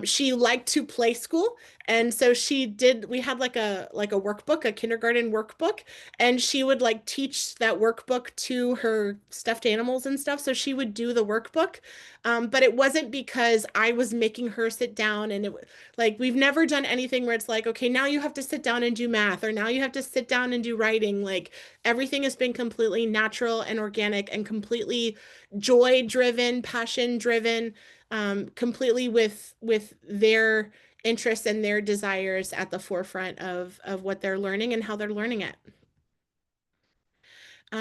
Speaker 1: She liked to play school, and so she did. We had like a workbook, a kindergarten workbook, and she would like teach that workbook to her stuffed animals and stuff. So she would do the workbook, but it wasn't because I was making her sit down and like we've never done anything where it's like, okay, now you have to sit down and do math, or now you have to sit down and do writing. Like everything has been completely natural and organic and completely joy driven, passion driven, completely with their interests and their desires at the forefront of what they're learning and how they're learning it.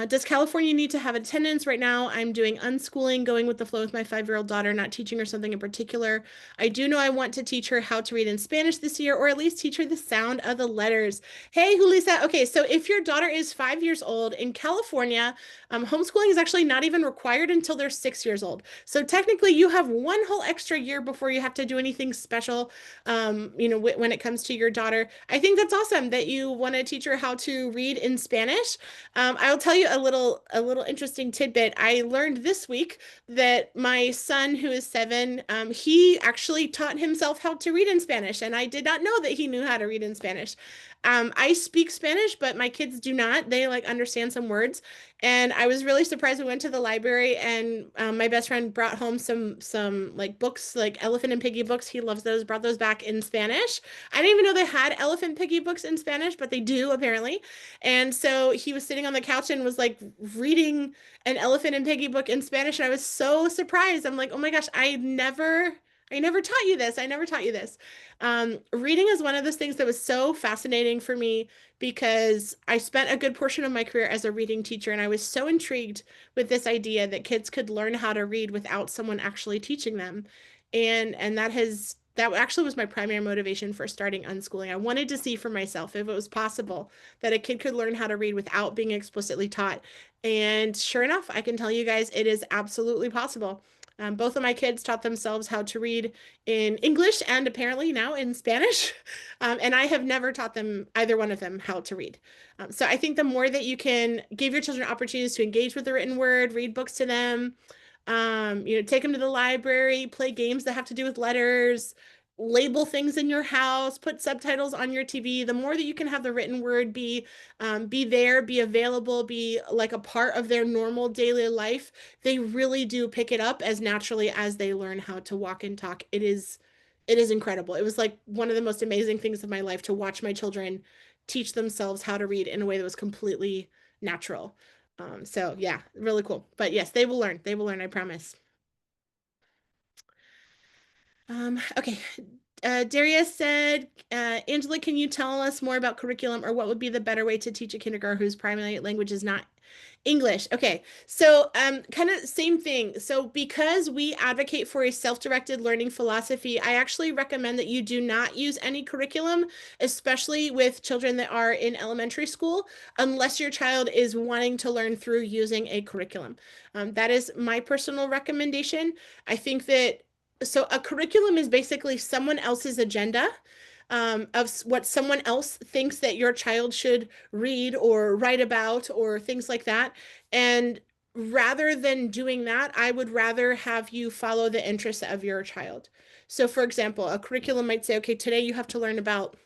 Speaker 1: Does California need to have attendance? Right now, I'm doing unschooling, going with the flow with my 5-year-old daughter, not teaching her something in particular. I do know I want to teach her how to read in Spanish this year, or at least teach her the sound of the letters. Hey, Julissa. Okay, so if your daughter is 5 years old in California, homeschooling is actually not even required until they're 6 years old. So technically, you have one whole extra year before you have to do anything special, when it comes to your daughter. I think that's awesome that you want to teach her how to read in Spanish. I'll tell you a little interesting tidbit. I learned this week that my son, who is 7, he actually taught himself how to read in Spanish, and I did not know that he knew how to read in Spanish. I speak Spanish, but my kids do not. They like understand some words, and I was really surprised. We went to the library, and my best friend brought home some like books, like Elephant and Piggy books. He loves those. Brought those back in Spanish. I didn't even know they had Elephant Piggy books in Spanish, but they do apparently. And so he was sitting on the couch and was like reading an Elephant and Piggy book in Spanish. And I was so surprised. I'm like, oh my gosh, I never taught you this. I never taught you this. Reading is one of those things that was so fascinating for me because I spent a good portion of my career as a reading teacher, and I was so intrigued with this idea that kids could learn how to read without someone actually teaching them. And that actually was my primary motivation for starting unschooling. I wanted to see for myself if it was possible that a kid could learn how to read without being explicitly taught. And sure enough, I can tell you guys it is absolutely possible. Both of my kids taught themselves how to read in English and apparently now in Spanish. And I have never taught them, either one of them, how to read. So I think the more that you can give your children opportunities to engage with the written word, read books to them, take them to the library, play games that have to do with letters, label things in your house, put subtitles on your TV. The more that you can have the written word be there, be available, be like a part of their normal daily life, they really do pick it up as naturally as they learn how to walk and talk. It is incredible. It was like one of the most amazing things of my life to watch my children teach themselves how to read in a way that was completely natural. So yeah, really cool. But yes, they will learn. They will learn, I promise. Okay. Darius said, Angela, can you tell us more about curriculum, or what would be the better way to teach a kindergarten whose primary language is not English? Okay, so kind of same thing. So because we advocate for a self-directed learning philosophy, I actually recommend that you do not use any curriculum, especially with children that are in elementary school, unless your child is wanting to learn through using a curriculum. That is my personal recommendation. I think that so a curriculum is basically someone else's agenda, of what someone else thinks that your child should read or write about or things like that. And rather than doing that, I would rather have you follow the interests of your child. So for example, a curriculum might say, okay, today you have to learn about,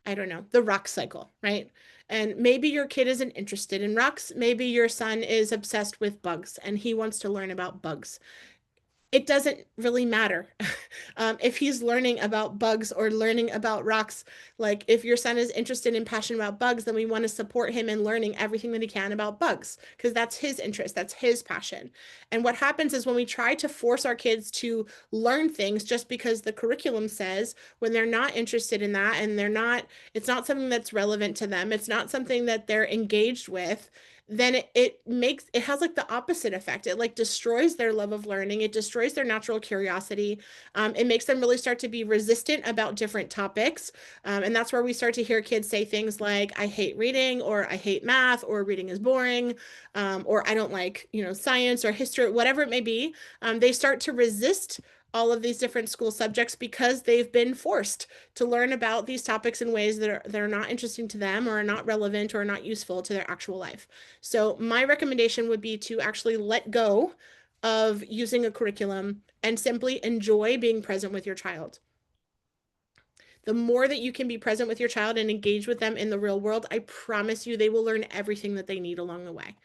Speaker 1: I don't know, the rock cycle, right? And maybe your kid isn't interested in rocks. Maybe your son is obsessed with bugs and he wants to learn about bugs. It doesn't really matter if he's learning about bugs or learning about rocks. Like if your son is interested and passionate about bugs, then we want to support him in learning everything that he can about bugs because that's his interest, that's his passion. And what happens is when we try to force our kids to learn things just because the curriculum says, when they're not interested in that and it's not something that's relevant to them, it's not something that they're engaged with, then it has like the opposite effect. It like destroys their love of learning. It destroys their natural curiosity. It makes them really start to be resistant about different topics. And that's where we start to hear kids say things like, I hate reading, or I hate math, or reading is boring, or I don't like, science or history, whatever it may be. They start to resist all of these different school subjects because they've been forced to learn about these topics in ways that are not interesting to them or are not relevant or not useful to their actual life. So my recommendation would be to actually let go of using a curriculum and simply enjoy being present with your child. The more that you can be present with your child and engage with them in the real world, I promise you they will learn everything that they need along the way.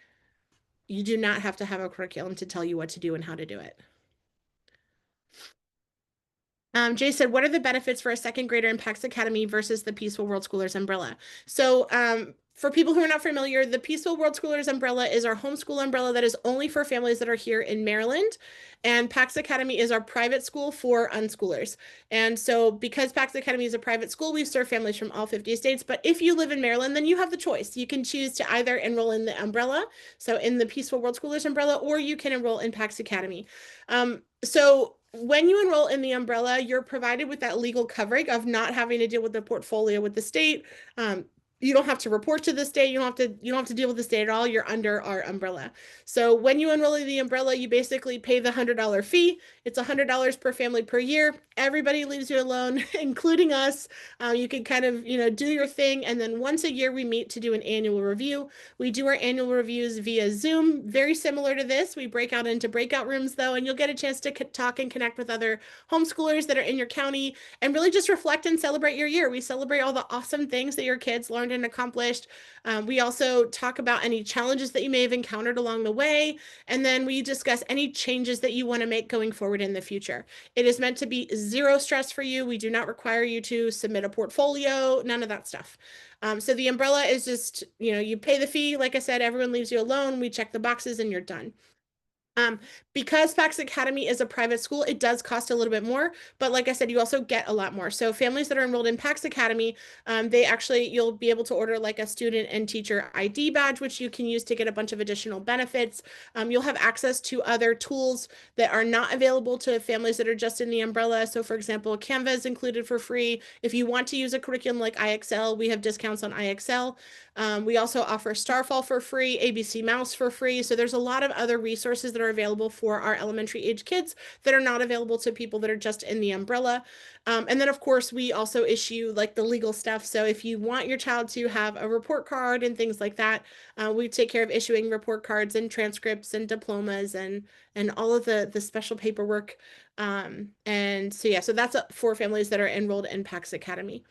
Speaker 1: You do not have to have a curriculum to tell you what to do and how to do it. Jay said, what are the benefits for a second grader in PAX Academy versus the Peaceful Worldschoolers umbrella? So for people who are not familiar, the Peaceful Worldschoolers umbrella is our homeschool umbrella that is only for families that are here in Maryland. And PAX Academy is our private school for unschoolers. And so because PAX Academy is a private school, we serve families from all 50 states. But if you live in Maryland, then you have the choice. You can choose to either enroll in the umbrella, so in the Peaceful Worldschoolers umbrella, or you can enroll in PAX Academy. So when you enroll in the umbrella, you're provided with that legal covering of not having to deal with the portfolio with the state. You don't have to report to the state. You don't have to deal with the state at all. You're under our umbrella. So when you enroll in the umbrella, you basically pay the $100 fee. It's $100 per family per year. Everybody leaves you alone, including us. You can kind of, do your thing. And then once a year we meet to do an annual review. We do our annual reviews via Zoom, very similar to this. We break out into breakout rooms though, and you'll get a chance to talk and connect with other homeschoolers that are in your county and really just reflect and celebrate your year. We celebrate all the awesome things that your kids learned and accomplished. We also talk about any challenges that you may have encountered along the way. And then we discuss any changes that you want to make going forward in the future. It is meant to be zero stress for you. We do not require you to submit a portfolio, none of that stuff. So the umbrella is just, you pay the fee. Like I said, everyone leaves you alone. We check the boxes and you're done. Because PAX Academy is a private school, it does cost a little bit more, but like I said, you also get a lot more. So families that are enrolled in PAX Academy, you'll be able to order like a student and teacher ID badge, which you can use to get a bunch of additional benefits. You'll have access to other tools that are not available to families that are just in the umbrella. So for example, Canva is included for free. If you want to use a curriculum like IXL, we have discounts on IXL. We also offer Starfall for free, ABC Mouse for free. So there's a lot of other resources that are available for our elementary age kids that are not available to people that are just in the umbrella. And then of course, we also issue like the legal stuff. So if you want your child to have a report card and things like that, we take care of issuing report cards and transcripts and diplomas and all of the special paperwork. And so, yeah, so that's for families that are enrolled in PAX Academy.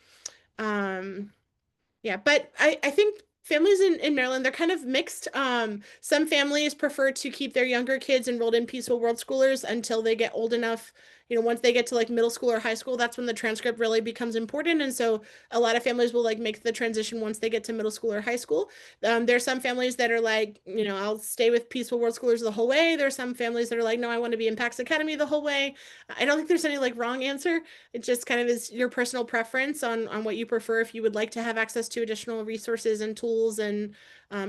Speaker 1: Yeah, but I think families in Maryland, they're kind of mixed. Some families prefer to keep their younger kids enrolled in Peaceful Worldschoolers until they get old enough. Once they get to like middle school or high school, that's when the transcript really becomes important. And so a lot of families will like make the transition once they get to middle school or high school. There's some families that are like, I'll stay with Peaceful Worldschoolers the whole way. There's some families that are like, no, I want to be in PAX Academy the whole way. I don't think there's any like wrong answer. It just kind of is your personal preference on what you prefer. If you would like to have access to additional resources and tools and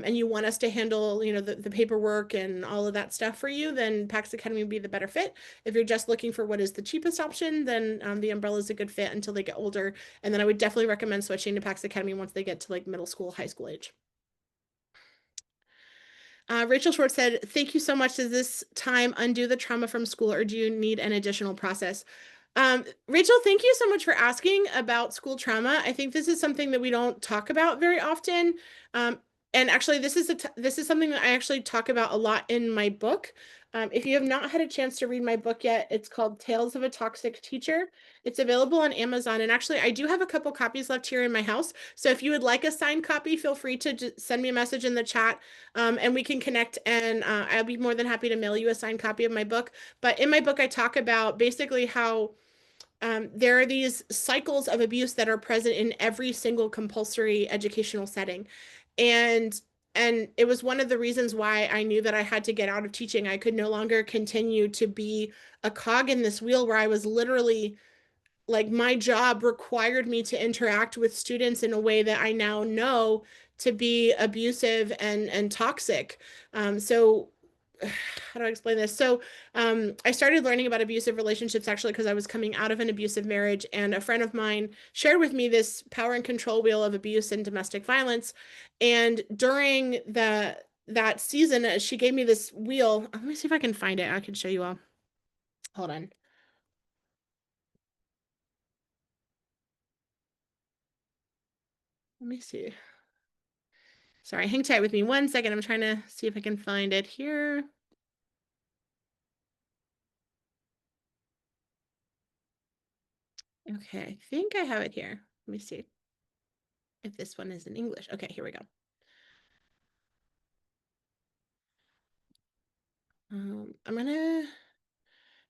Speaker 1: you want us to handle, the paperwork and all of that stuff for you, then PAX Academy would be the better fit. If you're just looking for what is the cheapest option, then the umbrella is a good fit until they get older. And then I would definitely recommend switching to PAX Academy once they get to like middle school, high school age. Rachel Schwartz said, thank you so much. Does this time undo the trauma from school or do you need an additional process? Rachel, thank you so much for asking about school trauma. I think this is something that we don't talk about very often. And actually, this is something that I actually talk about a lot in my book. If you have not had a chance to read my book yet, it's called Tales of a Toxic Teacher. It's available on Amazon. And actually, I do have a couple copies left here in my house. So if you would like a signed copy, feel free to just send me a message in the chat and we can connect. And I'll be more than happy to mail you a signed copy of my book. But in my book, I talk about basically how there are these cycles of abuse that are present in every single compulsory educational setting. And it was one of the reasons why I knew that I had to get out of teaching. I could no longer continue to be a cog in this wheel where I was literally like my job required me to interact with students in a way that I now know to be abusive and toxic. So how do I explain this? So I started learning about abusive relationships actually because I was coming out of an abusive marriage, and a friend of mine shared with me this power and control wheel of abuse and domestic violence. And during that season, she gave me this wheel. Let me see if I can find it. I can show you all. Hold on. Let me see. Sorry, hang tight with me 1 second. I'm trying to see if I can find it here. Okay, I think I have it here. Let me see if this one is in English. Okay, here we go. I'm gonna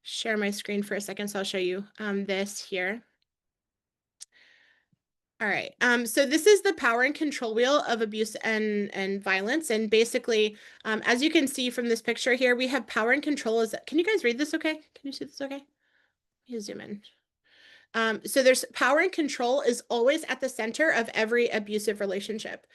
Speaker 1: share my screen for a second, so I'll show you this here. All right, so this is the power and control wheel of abuse and violence. And basically, as you can see from this picture here, we have power and control. Can you guys read this okay? Can you see this okay? Let me zoom in. So there's power and control is always at the center of every abusive relationship.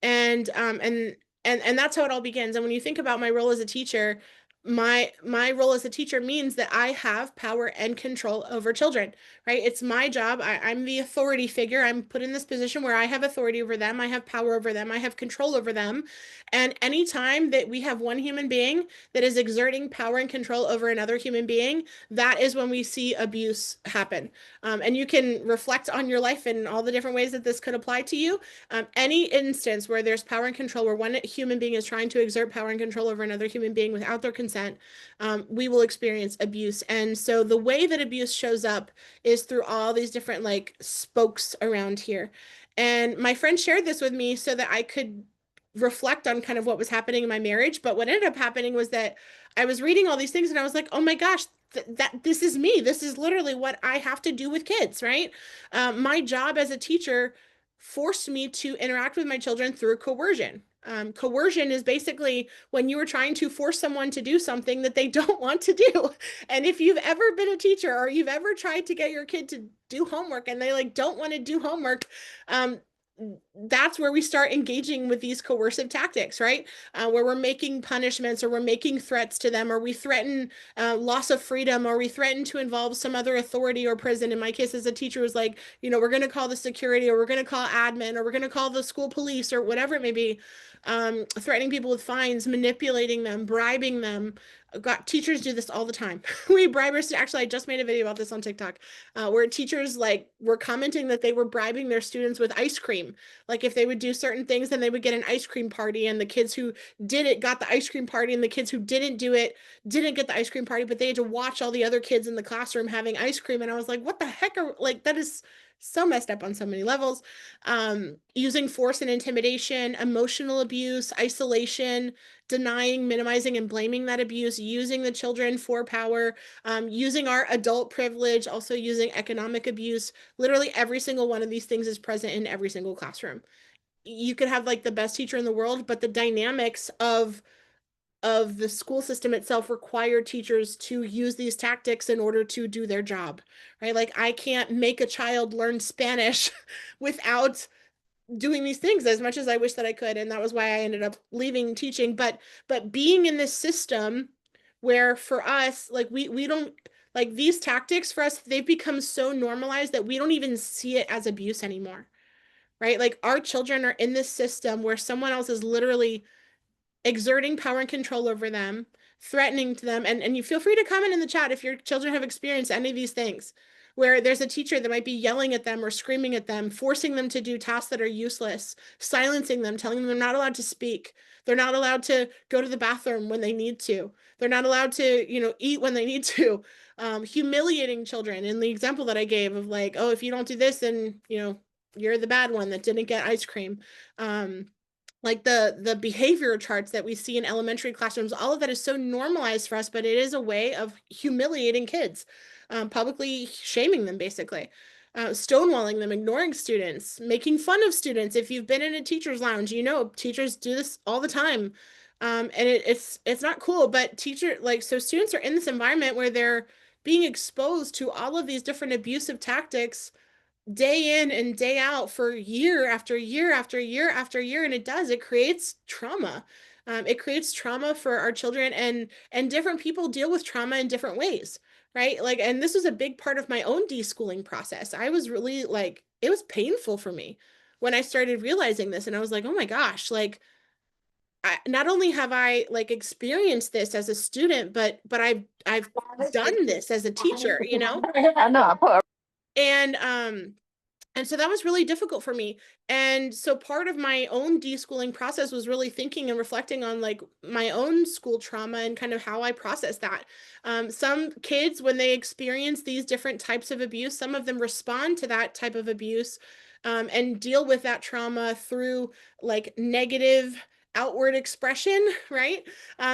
Speaker 1: And that's how it all begins. And when you think about my role as a teacher, my role as a teacher means that I have power and control over children, right? It's my job. I'm the authority figure. I'm put in this position where I have authority over them. I have power over them. I have control over them. And anytime that we have one human being that is exerting power and control over another human being, that is when we see abuse happen. And you can reflect on your life and all the different ways that this could apply to you. Any instance where there's power and control, where one human being is trying to exert power and control over another human being without their consent, we will experience abuse. And so the way that abuse shows up is through all these different like spokes around here. And my friend shared this with me so that I could reflect on kind of what was happening in my marriage. But what ended up happening was that I was reading all these things and I was like, oh my gosh, that this is me. This is literally what I have to do with kids, right? My job as a teacher forced me to interact with my children through coercion. Coercion is basically when you are trying to force someone to do something that they don't want to do. And if you've ever been a teacher or you've ever tried to get your kid to do homework and they like don't want to do homework, that's where we start engaging with these coercive tactics, right? Where we're making punishments or we're making threats to them, or we threaten loss of freedom, or we threaten to involve some other authority or prison. In my case as a teacher, was like, you know, we're going to call the security, or we're going to call admin, or we're going to call the school police, or whatever it may be. Threatening people with fines, manipulating them, bribing them. Teachers do this all the time. We bribe our students. Actually, I just made a video about this on TikTok, where teachers like were commenting that they were bribing their students with ice cream. Like if they would do certain things, then they would get an ice cream party, and the kids who did it got the ice cream party, and the kids who didn't do it didn't get the ice cream party, but they had to watch all the other kids in the classroom having ice cream. And I was like, what the heck are, like, that is so messed up on so many levels. Using force and intimidation, emotional abuse, isolation, denying, minimizing, and blaming that abuse, using the children for power, using our adult privilege, also using economic abuse. Literally every single one of these things is present in every single classroom. You could have like the best teacher in the world, but the dynamics of the school system itself require teachers to use these tactics in order to do their job, right? Like I can't make a child learn Spanish without doing these things, as much as I wish that I could. And that was why I ended up leaving teaching. But being in this system where for us, like we don't, like these tactics for us, they've become so normalized that we don't even see it as abuse anymore, right? Like our children are in this system where someone else is literally exerting power and control over them, threatening to them. And you feel free to comment in the chat if your children have experienced any of these things, where there's a teacher that might be yelling at them or screaming at them, forcing them to do tasks that are useless, silencing them, telling them they're not allowed to speak. They're not allowed to go to the bathroom when they need to. They're not allowed to, you know, eat when they need to. Humiliating children in the example that I gave of like, oh, if you don't do this, then, you know, you're the bad one that didn't get ice cream. Like the behavior charts that we see in elementary classrooms, all of that is so normalized for us, but it is a way of humiliating kids, publicly shaming them, basically, stonewalling them, ignoring students, making fun of students. If you've been in a teacher's lounge, you know, teachers do this all the time. And it's not cool, but so students are in this environment where they're being exposed to all of these different abusive tactics day in and day out for year after year after year after year. And it creates trauma. It creates trauma for our children, and different people deal with trauma in different ways, right? Like, and this was a big part of my own deschooling process. I was really like, it was painful for me when I started realizing this. And I was like, oh my gosh, like, not only have I like experienced this as a student, but I've done this as a teacher, you know?
Speaker 3: I know.
Speaker 1: And And so that was really difficult for me. And so part of my own deschooling process was really thinking and reflecting on like my own school trauma and kind of how I process that. Some kids, when they experience these different types of abuse, some of them respond to that type of abuse and deal with that trauma through like negative outward expression, right?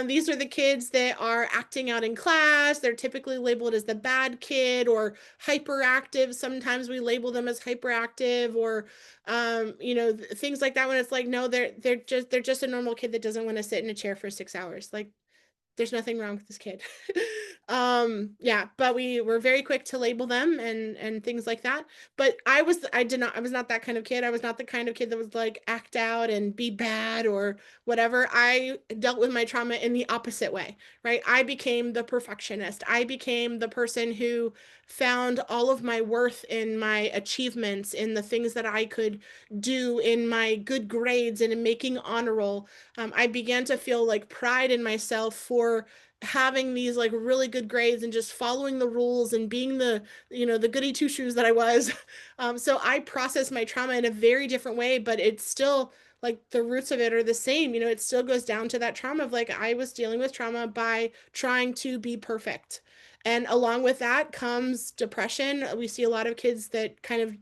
Speaker 1: These are the kids that are acting out in class. They're typically labeled as the bad kid or hyperactive. Sometimes we label them as hyperactive or things like that when it's like, no, they're just a normal kid that doesn't want to sit in a chair for 6 hours. Like there's nothing wrong with this kid. Yeah, but we were very quick to label them and things like that. But I was not that kind of kid. I was not the kind of kid that was like act out and be bad or whatever. I dealt with my trauma in the opposite way, right? I became the perfectionist. I became the person who found all of my worth in my achievements, in the things that I could do, in my good grades and in making honor roll. I began to feel like pride in myself for having these like really good grades and just following the rules and being the goody two shoes that I was. So I process my trauma in a very different way, but it's still like the roots of it are the same. It still goes down to that trauma of like I was dealing with trauma by trying to be perfect. And along with that comes depression. We see a lot of kids that kind of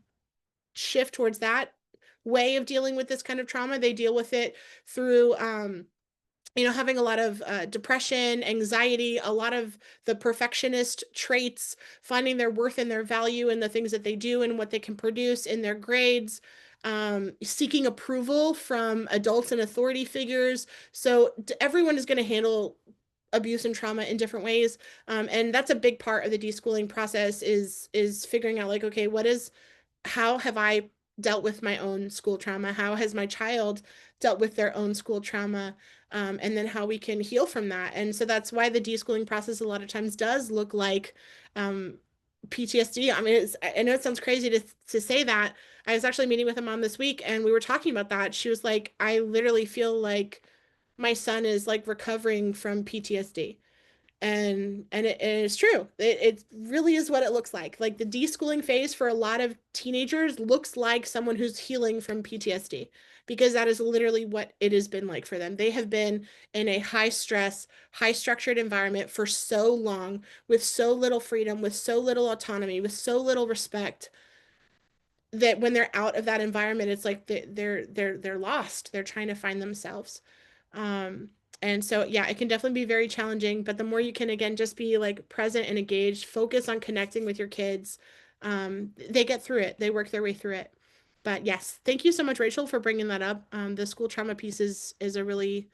Speaker 1: shift towards that way of dealing with this kind of trauma. They deal with it through having a lot of depression, anxiety, a lot of the perfectionist traits, finding their worth and their value in the things that they do and what they can produce in their grades, seeking approval from adults and authority figures. So everyone is going to handle abuse and trauma in different ways. And that's a big part of the deschooling process is figuring out like, okay, how have I dealt with my own school trauma? How has my child dealt with their own school trauma? And then how we can heal from that. And so that's why the deschooling process a lot of times does look like PTSD. I mean, I know it sounds crazy to say that. I was actually meeting with a mom this week and we were talking about that. She was like, I literally feel like my son is like recovering from PTSD. And it's true. It really is what it looks like. Like the deschooling phase for a lot of teenagers looks like someone who's healing from PTSD because that is literally what it has been like for them. They have been in a high stress, high structured environment for so long with so little freedom, with so little autonomy, with so little respect that when they're out of that environment, it's like they're lost. They're trying to find themselves. Um, and so, yeah, it can definitely be very challenging, but the more you can, again, just be like present and engaged, focus on connecting with your kids, they get through it. They work their way through it. But yes, thank you so much, Rachel, for bringing that up. The school trauma piece is a really,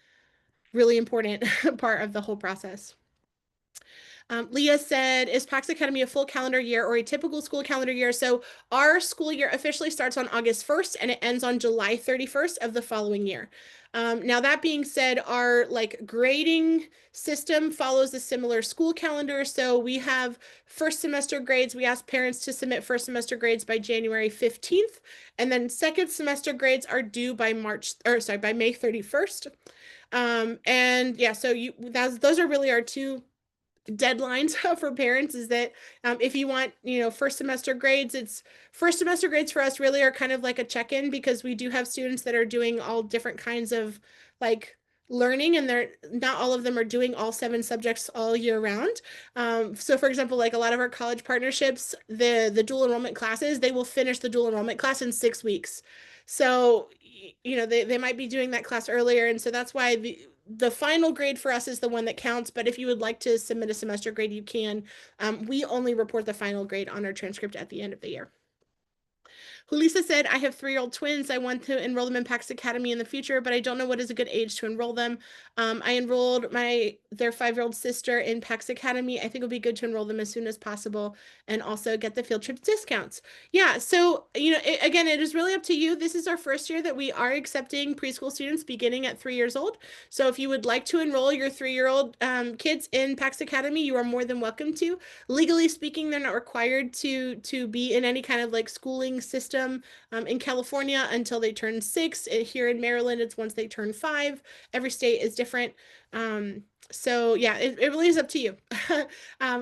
Speaker 1: really important part of the whole process. Leah said, is PAX Academy a full calendar year or a typical school calendar year? So our school year officially starts on August 1st and it ends on July 31st of the following year. Now that being said, our like grading system follows a similar school calendar. So we have first semester grades. We ask parents to submit first semester grades by January 15th. And then second semester grades are due by by May 31st. And yeah, so those are really our two deadlines for parents is that if you want first semester grades, first semester grades for us really are kind of like a check-in because we do have students that are doing all different kinds of like learning and they're not all of them are doing all 7 subjects all year round. So for example, like a lot of our college partnerships, the dual enrollment classes, they will finish the dual enrollment class in 6 weeks. So they might be doing that class earlier, and so that's why the final grade for us is the one that counts, but if you would like to submit a semester grade, you can. We only report the final grade on our transcript at the end of the year. Lisa said, I have 3-year-old twins. I want to enroll them in PAX Academy in the future, but I don't know what is a good age to enroll them. I enrolled their 5-year-old sister in PAX Academy. I think it would be good to enroll them as soon as possible and also get the field trip discounts. Yeah, so, again, it is really up to you. This is our first year that we are accepting preschool students beginning at 3 years old. So if you would like to enroll your 3-year-old kids in PAX Academy, you are more than welcome to. Legally speaking, they're not required to be in any kind of like schooling system in California until they turn 6. Here in Maryland, it's once they turn 5. Every state is different. So yeah, it really is up to you.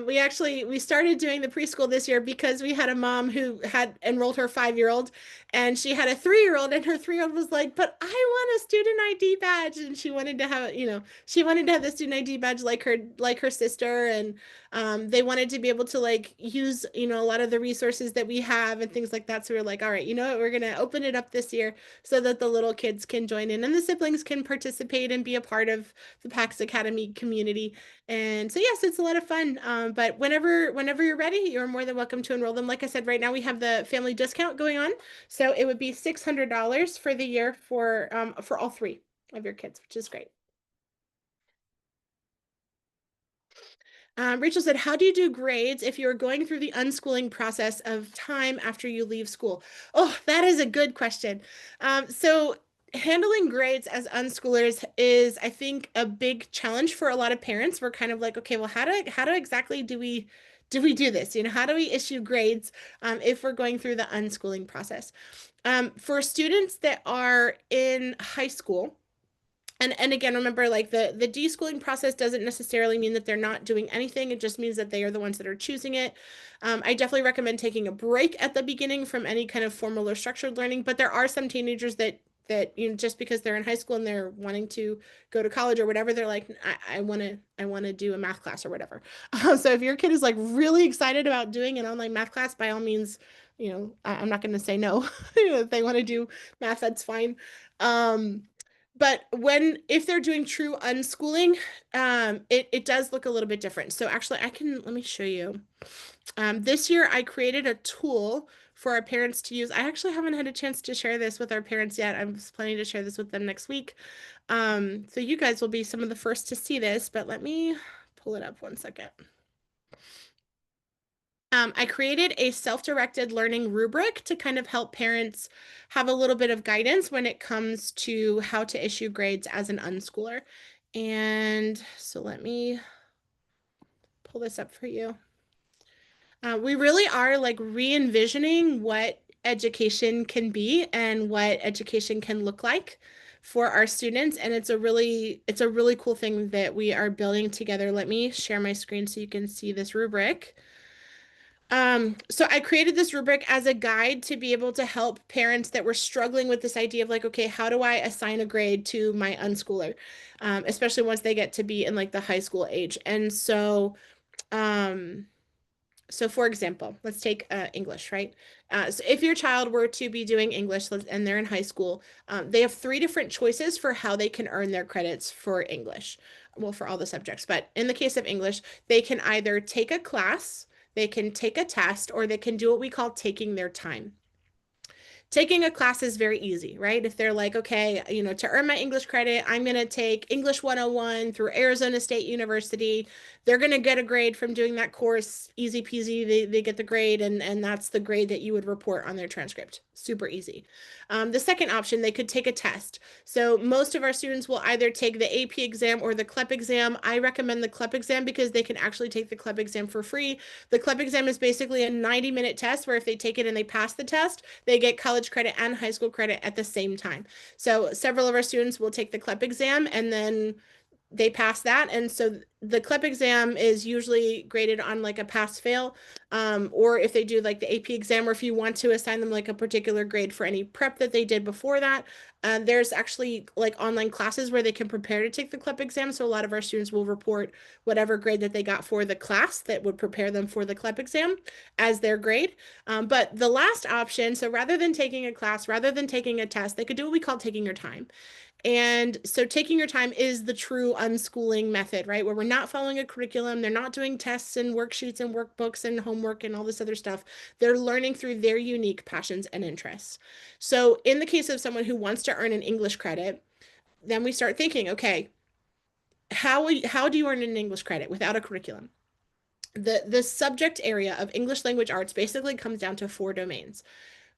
Speaker 1: We started doing the preschool this year because we had a mom who had enrolled her 5-year-old, and she had a 3-year-old, and her 3-year-old was like, "But I want a student ID badge," and she wanted to have, she wanted to have the student ID badge like her sister, and they wanted to be able to like use, a lot of the resources that we have and things like that. So we we're like, all right, you know what, we're gonna open it up this year so that the little kids can join in and the siblings can participate and be a part of the PAX Academy community. And so yes, it's a lot of fun. But whenever you're ready, you're more than welcome to enroll them. Like I said, right now we have the family discount going on, so it would be $600 for the year for all 3 of your kids, which is great. Rachel said, how do you do grades if you're going through the unschooling process of time after you leave school? Oh, that is a good question. So handling grades as unschoolers is, I think, a big challenge for a lot of parents. We're kind of like, okay, well, how do exactly do this? How do we issue grades if we're going through the unschooling process? For students that are in high school, and again, remember, like the deschooling process doesn't necessarily mean that they're not doing anything. It just means that they are the ones that are choosing it. I definitely recommend taking a break at the beginning from any kind of formal or structured learning, but there are some teenagers that just because they're in high school and they're wanting to go to college or whatever, they're like, I want to do a math class or whatever. So if your kid is like really excited about doing an online math class, by all means, I'm not going to say no. If they want to do math, that's fine. But if they're doing true unschooling, it does look a little bit different. So actually, let me show you. This year I created a tool for our parents to use. I actually haven't had a chance to share this with our parents yet. I'm planning to share this with them next week. So you guys will be some of the first to see this, but let me pull it up one second. I created a self-directed learning rubric to kind of help parents have a little bit of guidance when it comes to how to issue grades as an unschooler. And so let me pull this up for you. We really are like re-envisioning what education can be and what education can look like for our students. And it's a really cool thing that we are building together. Let me share my screen so you can see this rubric. So I created this rubric as a guide to be able to help parents that were struggling with this idea of like, okay, how do I assign a grade to my unschooler? Especially once they get to be in like the high school age. And so for example, let's take English, right? So if your child were to be doing English and they're in high school, they have 3 different choices for how they can earn their credits for English. Well, for all the subjects, but in the case of English, they can either take a class, they can take a test, or they can do what we call taking their time. Taking a class is very easy, right? If they're like, okay, to earn my English credit, I'm going to take English 101 through Arizona State University. They're going to get a grade from doing that course, easy peasy. They get the grade, and that's the grade that you would report on their transcript. Super easy. The second option, they could take a test. So most of our students will either take the AP exam or the CLEP exam. I recommend the CLEP exam because they can actually take the CLEP exam for free. The CLEP exam is basically a 90-minute test where if they take it and they pass the test, they get college credit and high school credit at the same time. So several of our students will take the CLEP exam and then they pass that. And so the CLEP exam is usually graded on like a pass fail, or if they do like the AP exam, or if you want to assign them like a particular grade for any prep that they did before that. There's actually like online classes where they can prepare to take the CLEP exam. So a lot of our students will report whatever grade that they got for the class that would prepare them for the CLEP exam as their grade. But the last option, so rather than taking a class, rather than taking a test, they could do what we call taking your time. And so taking your time is the true unschooling method, right? Where we're not following a curriculum. They're not doing tests and worksheets and workbooks and homework and all this other stuff. They're learning through their unique passions and interests. So in the case of someone who wants to earn an English credit, then we start thinking, okay, how do you earn an English credit without a curriculum? The subject area of English language arts basically comes down to 4 domains: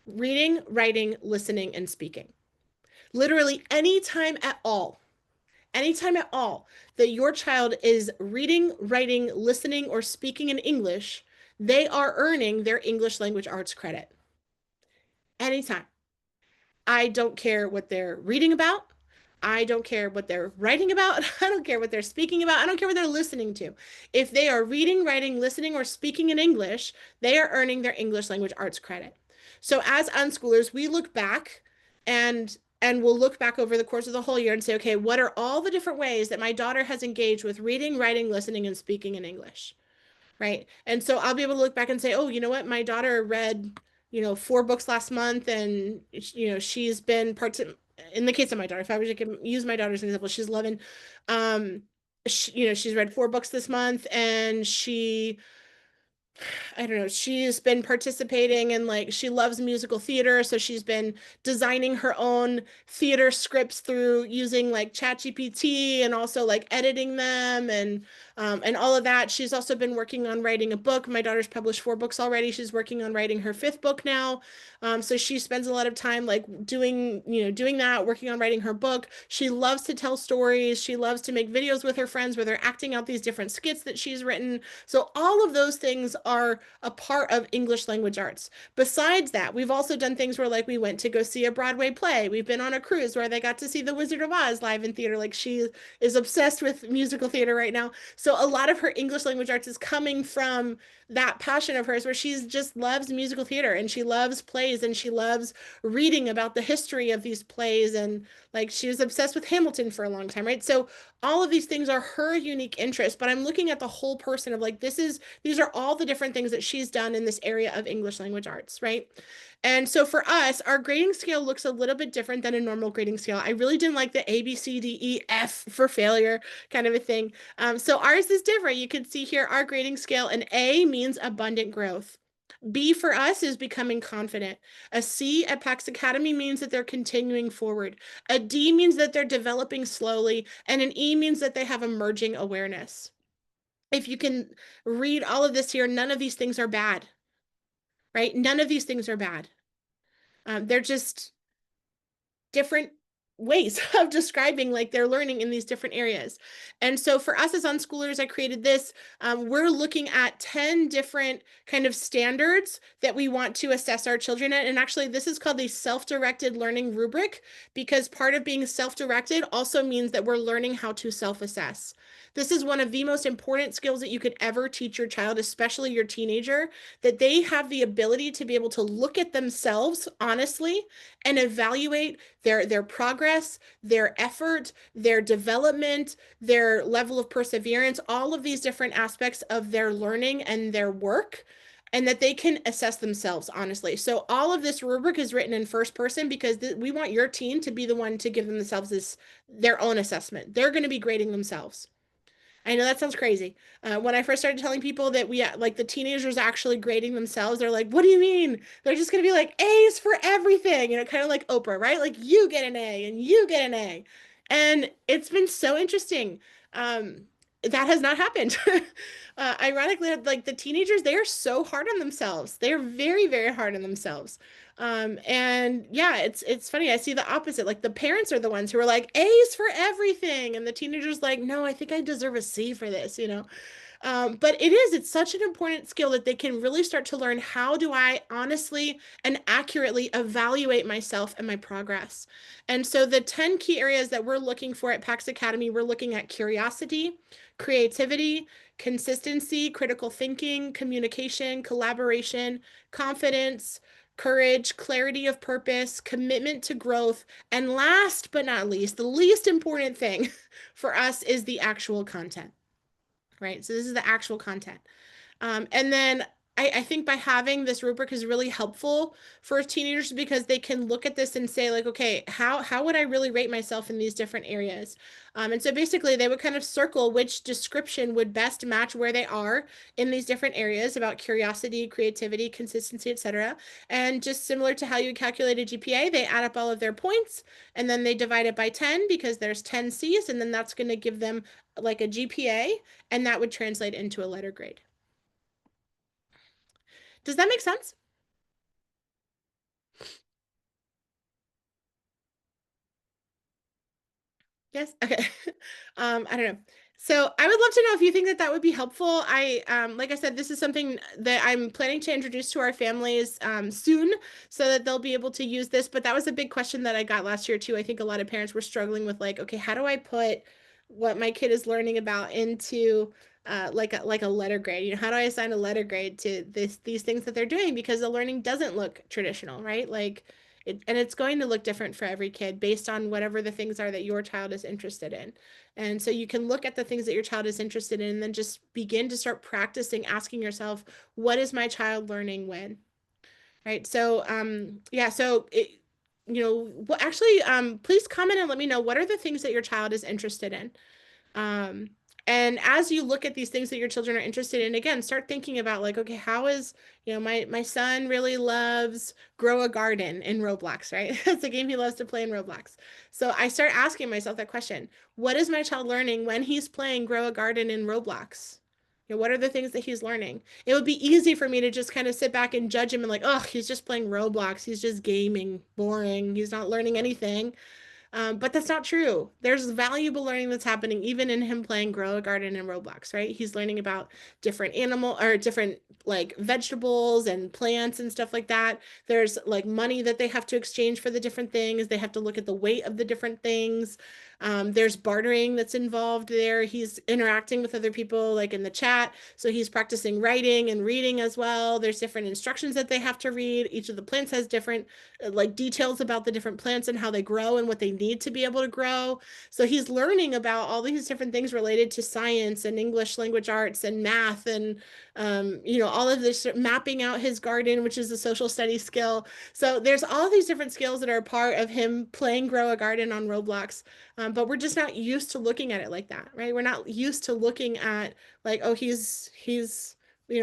Speaker 1: reading, writing, listening, and speaking. Literally anytime at all that your child is reading, writing, listening, or speaking in English, they are earning their English language arts credit. Anytime. I don't care what they're reading about. I don't care what they're writing about. I don't care what they're speaking about. I don't care what they're listening to. If they are reading, writing, listening, or speaking in English, they are earning their English language arts credit. So as unschoolers, we look back and we'll look back over the course of the whole year and say, okay, what are all the different ways that my daughter has engaged with reading, writing, listening, and speaking in English? Right. And so I'll be able to look back and say, oh, you know what? My daughter read, 4 books last month, and she's been part in the case of my daughter, if I was to use my daughter as an example, she's 11. She's read 4 books this month, and I don't know, she's been participating in, like, she loves musical theater, so she's been designing her own theater scripts through using like ChatGPT and also like editing them and all of that. She's also been working on writing a book. My daughter's published 4 books already. She's working on writing her 5th book now. So she spends a lot of time like doing that, working on writing her book. She loves to tell stories. She loves to make videos with her friends where they're acting out these different skits that she's written. So all of those things are a part of English language arts. Besides that, we've also done things where like we went to go see a Broadway play. We've been on a cruise where they got to see The Wizard of Oz live in theater. Like, she is obsessed with musical theater right now. So a lot of her English language arts is coming from that passion of hers where she just loves musical theater and she loves plays and she loves reading about the history of these plays, and like she was obsessed with Hamilton for a long time, right? So all of these things are her unique interests, but I'm looking at the whole person of like, these are all the different things that she's done in this area of English language arts, right? And so for us, our grading scale looks a little bit different than a normal grading scale. I really didn't like the A, B, C, D, E, F for failure kind of a thing. So ours is different. You can see here our grading scale. An A means abundant growth. B for us is becoming confident. A C at PAX Academy means that they're continuing forward. A D means that they're developing slowly. And an E means that they have emerging awareness. If you can read all of this here, none of these things are bad, right? None of these things are bad. They're just different ways of describing like they're learning in these different areas. And so for us as unschoolers, I created this. We're looking at 10 different kind of standards that we want to assess our children at. And actually, this is called the self-directed learning rubric, because part of being self-directed also means that we're learning how to self-assess. This is one of the most important skills that you could ever teach your child, especially your teenager, that they have the ability to be able to look at themselves honestly and evaluate their progress, their effort, their development, their level of perseverance, all of these different aspects of their learning and their work, and that they can assess themselves honestly. So all of this rubric is written in first person because we want your teen to be the one to give themselves their own assessment. They're going to be grading themselves. I know that sounds crazy. When I first started telling people that like the teenagers actually grading themselves, they're like, what do you mean? They're just going to be like A's for everything. Kind of like Oprah, right? Like, you get an A and you get an A. And it's been so interesting. That has not happened. Ironically, like the teenagers, they are so hard on themselves. They are very, very hard on themselves. And yeah, it's funny. I see the opposite. Like the parents are the ones who are like A's for everything, and the teenagers like, no, I think I deserve a C for this. But it's such an important skill that they can really start to learn, how do I honestly and accurately evaluate myself and my progress. And so the 10 key areas that we're looking for at PAX Academy, we're looking at curiosity, creativity, consistency, critical thinking, communication, collaboration, confidence, courage, clarity of purpose, commitment to growth, and last but not least, the least important thing for us is the actual content, right? So this is the actual content. And then I think by having this rubric is really helpful for teenagers, because they can look at this and say like, okay, how would I really rate myself in these different areas? And so basically they would kind of circle which description would best match where they are in these different areas about curiosity, creativity, consistency, etc. And just similar to how you calculate a GPA, they add up all of their points and then they divide it by 10 because there's 10 C's, and then that's going to give them like a GPA, and that would translate into a letter grade. Does that make sense? Yes. Okay. I don't know. So I would love to know if you think that that would be helpful. Like I said, this is something that I'm planning to introduce to our families soon so that they'll be able to use this. But that was a big question that I got last year too. I think a lot of parents were struggling with like, okay, how do I put what my kid is learning about into like a letter grade? You know, how do I assign a letter grade to these things that they're doing because the learning doesn't look traditional, right? And it's going to look different for every kid based on whatever the things are that your child is interested in. And so you can look at the things that your child is interested in and then just begin to start practicing asking yourself, what is my child learning when? Right. So, yeah, well, actually, please comment and let me know what are the things that your child is interested in. Um, and as you look at these things that your children are interested in, again, start thinking about like, okay, how is, my son really loves grow a garden in Roblox, right? That's a game he loves to play in Roblox. So I start asking myself that question. What is my child learning when he's playing grow a garden in Roblox? What are the things that he's learning? It would be easy for me to just kind of sit back and judge him and like, oh, he's just playing Roblox. He's just gaming, boring. He's not learning anything. But that's not true. There's valuable learning that's happening even in him playing Grow a Garden in Roblox, right? He's learning about different animal or different like vegetables and plants and stuff like that. There's like money that they have to exchange for the different things. They have to look at the weight of the different things. There's bartering that's involved there. He's interacting with other people like in the chat. So he's practicing writing and reading as well. There's different instructions that they have to read. Each of the plants has different like details about the different plants and how they grow and what they need to be able to grow. So he's learning about all these different things related to science and English language arts and math and all of this mapping out his garden, which is a social studies skill. So there's all these different skills that are a part of him playing Grow a Garden on Roblox. But we're just not used to looking at it like that, right? We're not used to looking at like, oh, he's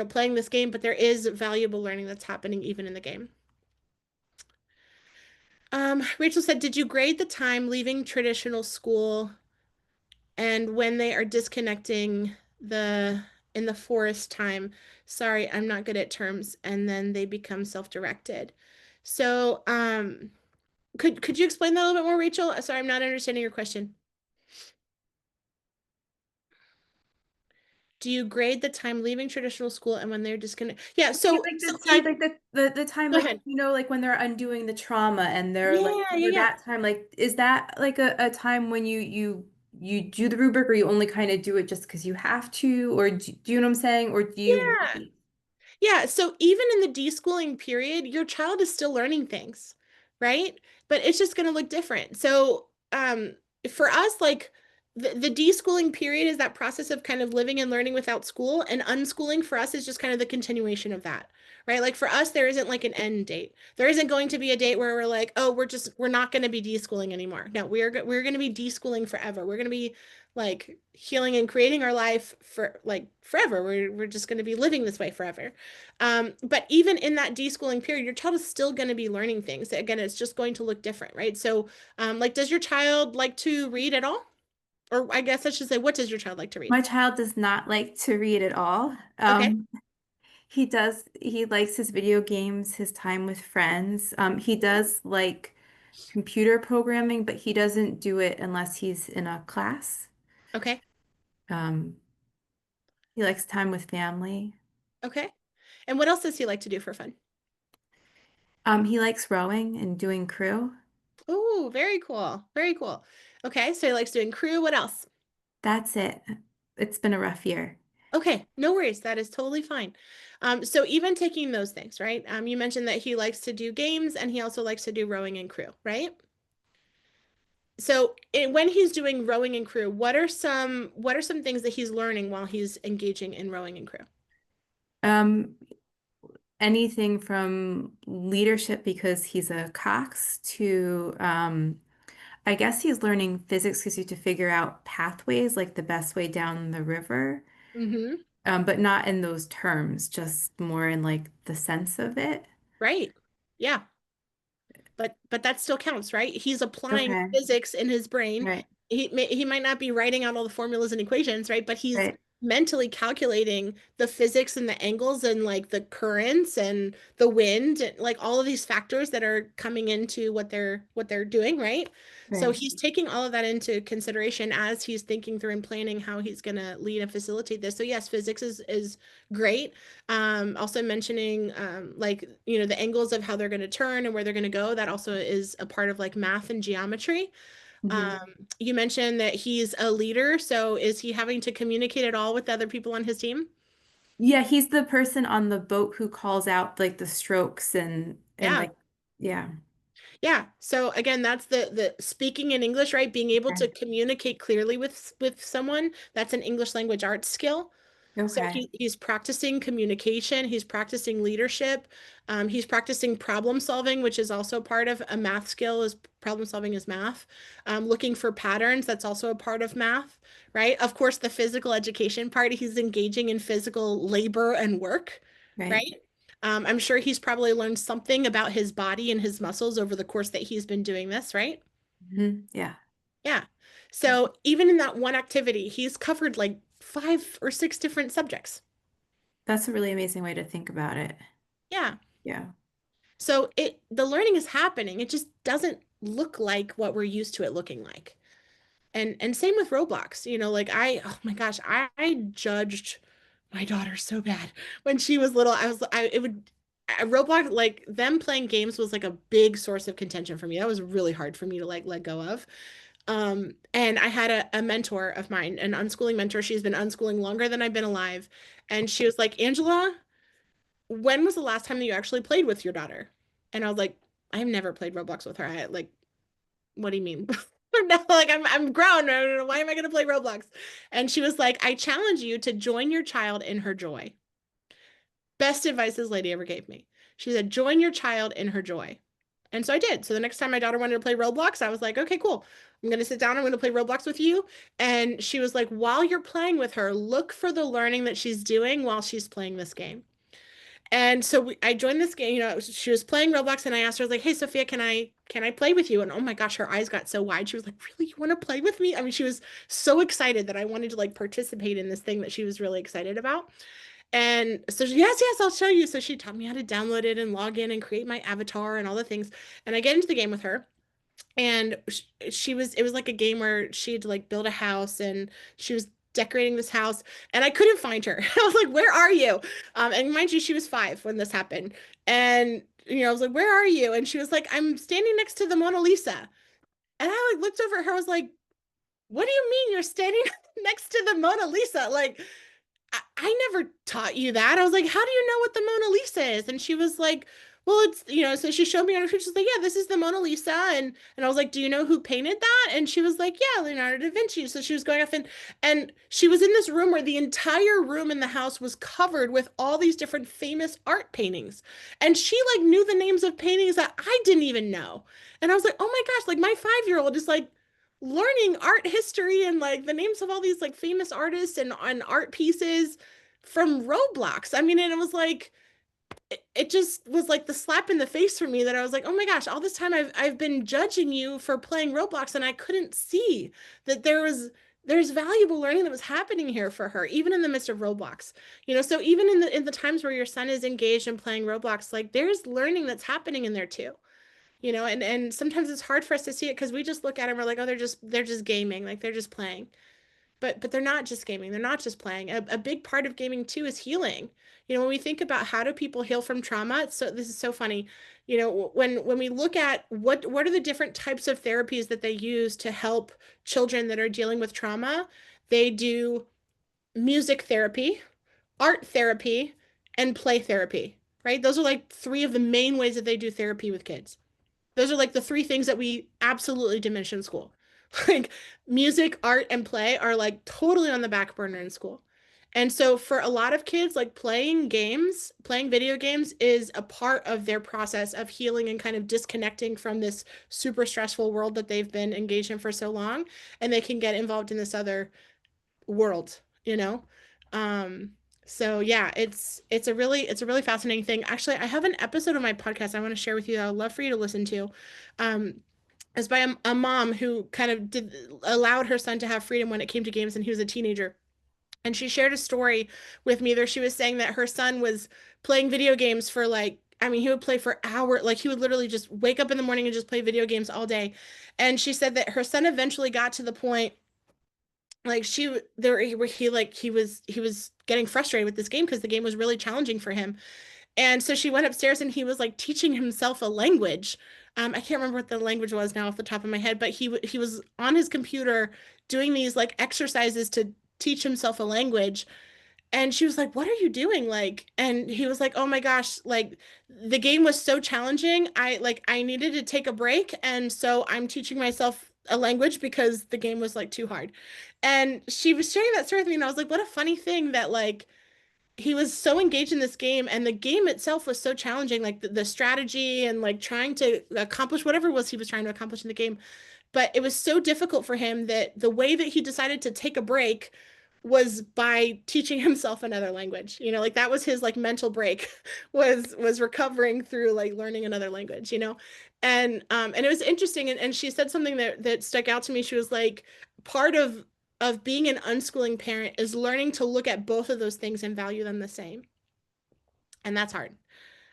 Speaker 1: playing this game, but there is valuable learning that's happening even in the game. Rachel said, did you grade the time leaving traditional school and when they are disconnecting the in the forest time? Sorry, I'm not good at terms, and then they become self-directed. So, could you explain that a little bit more, Rachel? Sorry, I'm not understanding your question. Do you grade the time leaving traditional school and when they're disconnected? Yeah, so
Speaker 4: like
Speaker 1: so
Speaker 4: the time, like the time,
Speaker 1: go
Speaker 4: like
Speaker 1: ahead.
Speaker 4: like when they're undoing the trauma and they're like
Speaker 1: Yeah, yeah,
Speaker 4: for
Speaker 1: yeah.
Speaker 4: that time, like is that like a time when you do the rubric or you only kind of do it just because you have to, or do you know what I'm saying? Or do you
Speaker 1: Yeah. Yeah, so even in the deschooling period, your child is still learning things, right? But it's just going to look different. So, for us, like the deschooling period is that process of kind of living and learning without school, and unschooling for us is just kind of the continuation of that, right? Like for us, there isn't like an end date. There isn't going to be a date where we're like, oh, we're not going to be deschooling anymore. No, we're going to be deschooling forever. We're going to be like healing and creating our life for like forever. We're just going to be living this way forever. But even in that deschooling period, your child is still going to be learning things. Again, it's just going to look different, right? So, like, does your child like to read at all? Or I guess I should say, what does your child like to read?
Speaker 4: My child does not like to read at all.
Speaker 1: Okay,
Speaker 4: He likes his video games, his time with friends. He does like computer programming, but he doesn't do it unless he's in a class.
Speaker 1: okay,
Speaker 4: Um, he likes time with family.
Speaker 1: okay. And what else does he like to do for fun?
Speaker 4: He likes rowing and doing crew.
Speaker 1: Oh, very cool. Very cool. Okay, so he likes doing crew. What else?
Speaker 4: That's it. It's been a rough year.
Speaker 1: Okay, no worries. That is totally fine. So even taking those things, right? You mentioned that he likes to do games and he also likes to do rowing and crew, right? So when he's doing rowing and crew, what are some things that he's learning while he's engaging in rowing and crew?
Speaker 4: Um, Anything from leadership because he's a Cox to I guess he's learning physics because you have to figure out pathways, like the best way down the river.
Speaker 1: Mm-hmm.
Speaker 4: But not in those terms, just more in like the sense of it.
Speaker 1: Right. Yeah. But that still counts, right? He's applying
Speaker 4: Okay.
Speaker 1: physics in his brain.
Speaker 4: Right.
Speaker 1: He might not be writing out all the formulas and equations, right? But he's
Speaker 4: Right.
Speaker 1: mentally calculating the physics and the angles and like the currents and the wind and like all of these factors that are coming into what they're doing, right? So
Speaker 4: Right.
Speaker 1: he's taking all of that into consideration as he's thinking through and planning how he's going to lead and facilitate this. So yes, physics is great. Also mentioning like, you know, the angles of how they're going to turn and where they're going to go. That also is a part of like math and geometry.
Speaker 4: Mhm.
Speaker 1: You mentioned that he's a leader, so is he having to communicate at all with the other people on his team?
Speaker 4: Yeah, he's the person on the boat who calls out like the strokes and
Speaker 1: Yeah.
Speaker 4: like yeah.
Speaker 1: Yeah. So again, that's the speaking in English, right? Being able
Speaker 4: Okay.
Speaker 1: to communicate clearly with someone. That's an English language arts skill. So
Speaker 4: Okay.
Speaker 1: he's practicing communication, he's practicing leadership, he's practicing problem solving, which is also part of a math skill, is problem solving is math. Looking for patterns, that's also a part of math, right? Of course, the physical education part, he's engaging in physical labor and work,
Speaker 4: Right.
Speaker 1: right? I'm sure he's probably learned something about his body and his muscles over the course that he's been doing this, right?
Speaker 4: Yeah.
Speaker 1: Yeah. So even in that one activity, he's covered like 5 or 6 different subjects.
Speaker 4: That's a really amazing way to think about it.
Speaker 1: Yeah.
Speaker 4: Yeah.
Speaker 1: So the learning is happening. It just doesn't look like what we're used to it looking like. And same with Roblox. You know, like oh my gosh, I judged my daughter so bad when she was little. Roblox, like them playing games was like a big source of contention for me. That was really hard for me to like let go of. And I had a mentor of mine, an unschooling mentor. She's been unschooling longer than I've been alive. And she was like, Angela, when was the last time that you actually played with your daughter? And I was like, I've never played Roblox with her. Like, what do you mean? No, like I'm grown. Why am I going to play Roblox? And she was like, I challenge you to join your child in her joy. Best advice this lady ever gave me. She said, join your child in her joy. And so I did. So the next time my daughter wanted to play Roblox, I was like, okay, cool. I'm going to sit down. I'm going to play Roblox with you. And she was like, while you're playing with her, look for the learning that she's doing while she's playing this game. And so I joined this game, you know, she was playing Roblox and I asked her, I was like, hey, Sophia, can I play with you? And oh my gosh, her eyes got so wide. She was like, really, you want to play with me? I mean, she was so excited that I wanted to like participate in this thing that she was really excited about. And so yes, I'll show you. So she taught me how to download it and log in and create my avatar and all the things. And I get into the game with her. And it was like a game where she had to like build a house and she was decorating this house and I couldn't find her. I was like, where are you? And mind you, she was 5 when this happened. And, you know, I was like, where are you? And she was like, I'm standing next to the Mona Lisa. And I like looked over at her, I was like, what do you mean you're standing next to the Mona Lisa? Like, I never taught you that. I was like, how do you know what the Mona Lisa is? And she was like, well, it's, you know, so she showed me on her, she was like, yeah, this is the Mona Lisa. And I was like, do you know who painted that? And she was like, yeah, Leonardo da Vinci. So she was going off and she was in this room where the entire room in the house was covered with all these different famous art paintings. And she like knew the names of paintings that I didn't even know. And I was like, oh my gosh, like my 5-year-old is like learning art history and like the names of all these like famous artists and art pieces from Roblox. I mean, and it was like it just was like the slap in the face for me that I was like, oh my gosh, all this time I've been judging you for playing Roblox and I couldn't see that there's valuable learning that was happening here for her, even in the midst of Roblox. You know, so even in the times where your son is engaged in playing Roblox, like there's learning that's happening in there too. You know, and sometimes it's hard for us to see it because we just look at them, we're like, oh, they're just gaming, like they're just playing. But they're not just gaming, they're not just playing. A big part of gaming too is healing. You know, when we think about how do people heal from trauma, so this is so funny. You know, when we look at what are the different types of therapies that they use to help children that are dealing with trauma, they do music therapy, art therapy, and play therapy, right? Those are like 3 of the main ways that they do therapy with kids. Those are like the 3 things that we absolutely diminish in school. Like music, art, and play are like totally on the back burner in school. And so for a lot of kids, like playing games, playing video games is a part of their process of healing and kind of disconnecting from this super stressful world that they've been engaged in for so long. And they can get involved in this other world, you know? Um, so yeah, it's a really fascinating thing. Actually, I have an episode of my podcast I want to share with you that I would love for you to listen to. Um, it's by a mom who kind of allowed her son to have freedom when it came to games and he was a teenager. And she shared a story with me there. She was saying that her son was playing video games for like, I mean, he would play for hours. Like he would literally just wake up in the morning and just play video games all day. And she said that her son eventually got to the point like he was getting frustrated with this game because the game was really challenging for him. And so she went upstairs and he was like teaching himself a language. I can't remember what the language was now off the top of my head, but he was on his computer doing these like exercises to teach himself a language. And she was like, "What are you doing?" Like, and he was like, "Oh my gosh, like the game was so challenging. I needed to take a break, and so I'm teaching myself a language because the game was like too hard." And she was sharing that story with me, and I was like, "What a funny thing that like he was so engaged in this game and the game itself was so challenging, like the strategy and like trying to accomplish whatever it was he was trying to accomplish in the game. But it was so difficult for him that the way that he decided to take a break was by teaching himself another language. You know, like that was his like mental break was recovering through like learning another language, you know. And it was interesting and she said something that stuck out to me. She was like part of being an unschooling parent is learning to look at both of those things and value them the same. And that's hard.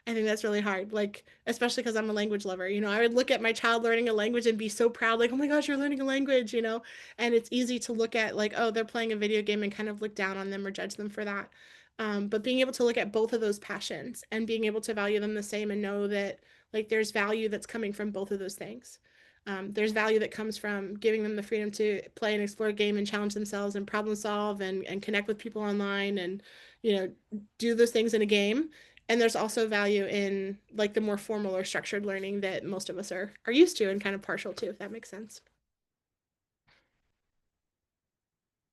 Speaker 1: I think that's really hard, like, especially because I'm a language lover. You know, I would look at my child learning a language and be so proud, like, oh my gosh, you're learning a language, you know? And it's easy to look at, like, oh, they're playing a video game and kind of look down on them or judge them for that. But being able to look at both of those passions and being able to value them the same and know that, like, there's value that's coming from both of those things. There's value that comes from giving them the freedom to play and explore a game and challenge themselves and problem solve and connect with people online and, you know, do those things in a game. And there's also value in like the more formal or structured learning that most of us are used to and kind of partial to, if that makes sense.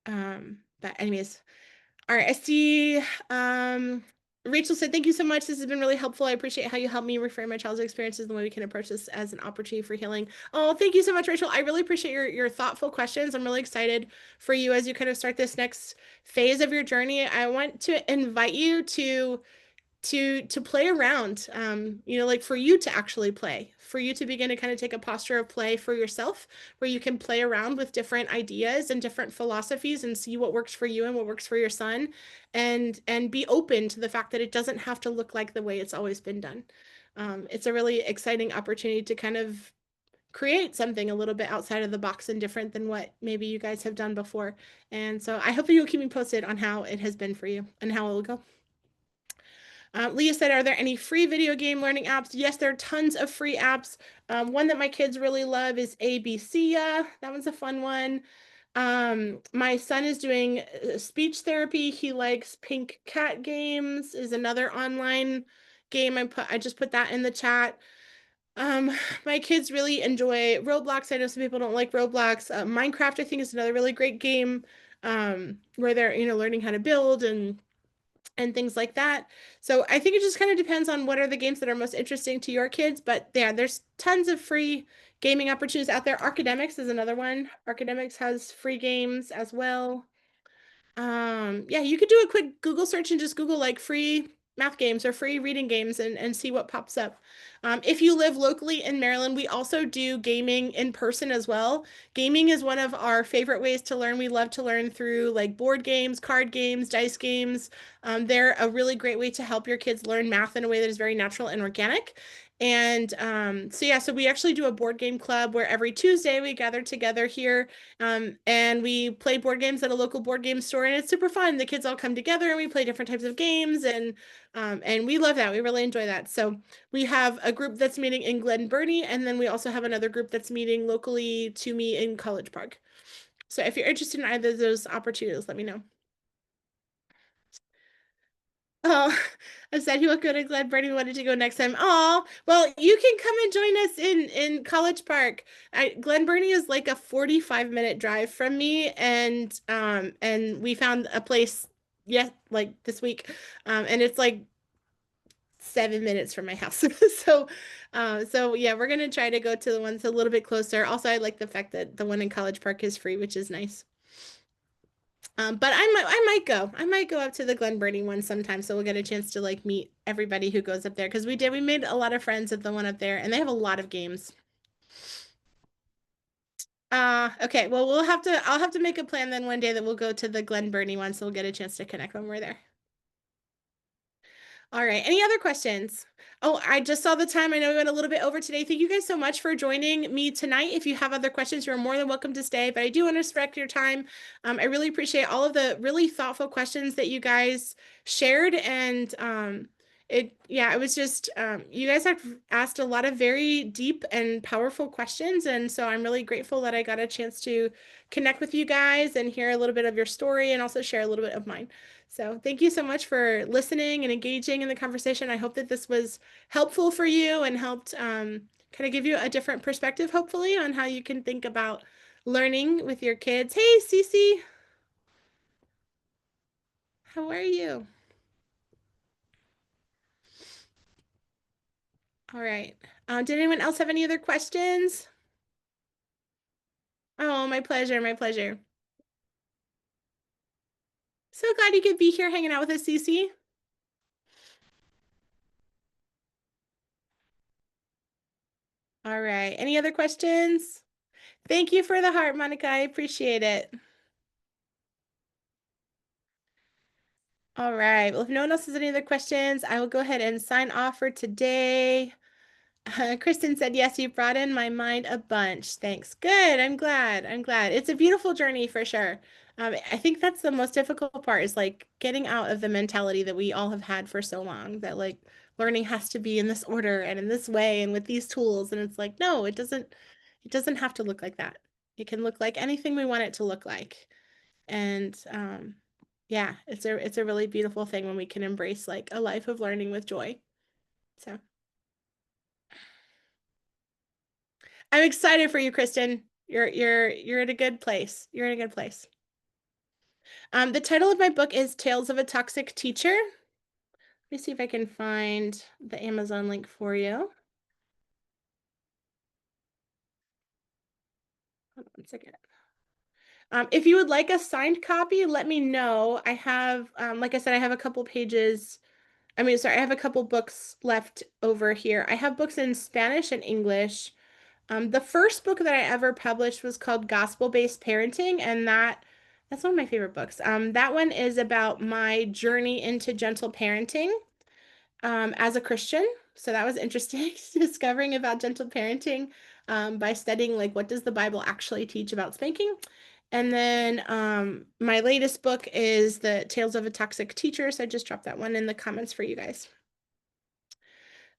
Speaker 1: But anyways, all right, I see Rachel said, thank you so much. This has been really helpful. I appreciate how you helped me reframe my child's experiences and the way we can approach this as an opportunity for healing. Oh, thank you so much, Rachel. I really appreciate your thoughtful questions. I'm really excited for you as you kind of start this next phase of your journey. I want to invite you to play around, you know, like for you to actually play, for you to begin to kind of take a posture of play for yourself, where you can play around with different ideas and different philosophies and see what works for you and what works for your son, and be open to the fact that it doesn't have to look like the way it's always been done. It's a really exciting opportunity to kind of create something a little bit outside of the box and different than what maybe you guys have done before. And so I hope that you'll keep me posted on how it has been for you and how it will go. Leah said, are there any free video game learning apps? Yes, there are tons of free apps. One that my kids really love is ABC. That one's a fun one. My son is doing speech therapy. He likes Pink Cat Games is another online game. I just put that in the chat. My kids really enjoy Roblox. I know some people don't like Roblox. Minecraft, I think, is another really great game where they're, you know, learning how to build and things like that. So I think it just kind of depends on what are the games that are most interesting to your kids. But yeah, there's tons of free gaming opportunities out there. Academics is another one. Academics has free games as well. Yeah, you could do a quick Google search and just Google like free math games or free reading games and see what pops up. If you live locally in Maryland, we also do gaming in person as well. Gaming is one of our favorite ways to learn. We love to learn through like board games, card games, dice games. They're a really great way to help your kids learn math in a way that is very natural and organic. And so yeah, so we actually do a board game club where every Tuesday we gather together here and we play board games at a local board game store, and it's super fun. The kids all come together and we play different types of games, and we love that. We really enjoy that. So we have a group that's meeting in Glen Burnie, and then we also have another group that's meeting locally to me in College Park. So if you're interested in either of those opportunities, let me know. Oh, I said you look good. I'm glad Bernie wanted to go next time. Oh, well, you can come and join us in College Park. Glen Burnie is like a 45-minute drive from me, and we found a place, yeah, like this week, and it's like 7 minutes from my house. So yeah, we're gonna try to go to the ones a little bit closer. Also, I like the fact that the one in College Park is free, which is nice. But I might go up to the Glen Burnie one sometime, so we'll get a chance to like meet everybody who goes up there because we made a lot of friends at the one up there, and they have a lot of games. Okay. Well, I'll have to make a plan then one day that we'll go to the Glen Burnie one, so we'll get a chance to connect when we're there. All right. Any other questions? Oh, I just saw the time. I know we went a little bit over today. Thank you guys so much for joining me tonight. If you have other questions, you're more than welcome to stay, but I do want to respect your time. I really appreciate all of the really thoughtful questions that you guys shared. And it was just, you guys have asked a lot of very deep and powerful questions. And so I'm really grateful that I got a chance to connect with you guys and hear a little bit of your story and also share a little bit of mine. So thank you so much for listening and engaging in the conversation. I hope that this was helpful for you and helped kind of give you a different perspective, hopefully, on how you can think about learning with your kids. Hey, Cece, how are you? All right. Did anyone else have any other questions? Oh, my pleasure, my pleasure. So glad you could be here hanging out with us, Cece. All right. Any other questions? Thank you for the heart, Monica. I appreciate it. All right. Well, if no one else has any other questions, I will go ahead and sign off for today. Kristen said, yes, you brought in my mind a bunch. Thanks. Good. I'm glad. I'm glad. It's a beautiful journey for sure. I think that's the most difficult part is like getting out of the mentality that we all have had for so long that like learning has to be in this order and in this way and with these tools. And it's like, no, it doesn't have to look like that. It can look like anything we want it to look like. And yeah, it's a really beautiful thing when we can embrace like a life of learning with joy. So I'm excited for you, Kristen. You're in a good place. You're in a good place. The title of my book is Tales of a Toxic Teacher. Let me see if I can find the Amazon link for you. Hold on 1 second. If you would like a signed copy, let me know. I have, like I said, I have a couple pages. I have a couple books left over here. I have books in Spanish and English. The first book that I ever published was called Gospel-Based Parenting, and that's one of my favorite books. That one is about my journey into gentle parenting as a Christian. So that was interesting, discovering about gentle parenting by studying like what does the Bible actually teach about spanking. And then my latest book is The Tales of a Toxic Teacher. So I just dropped that one in the comments for you guys.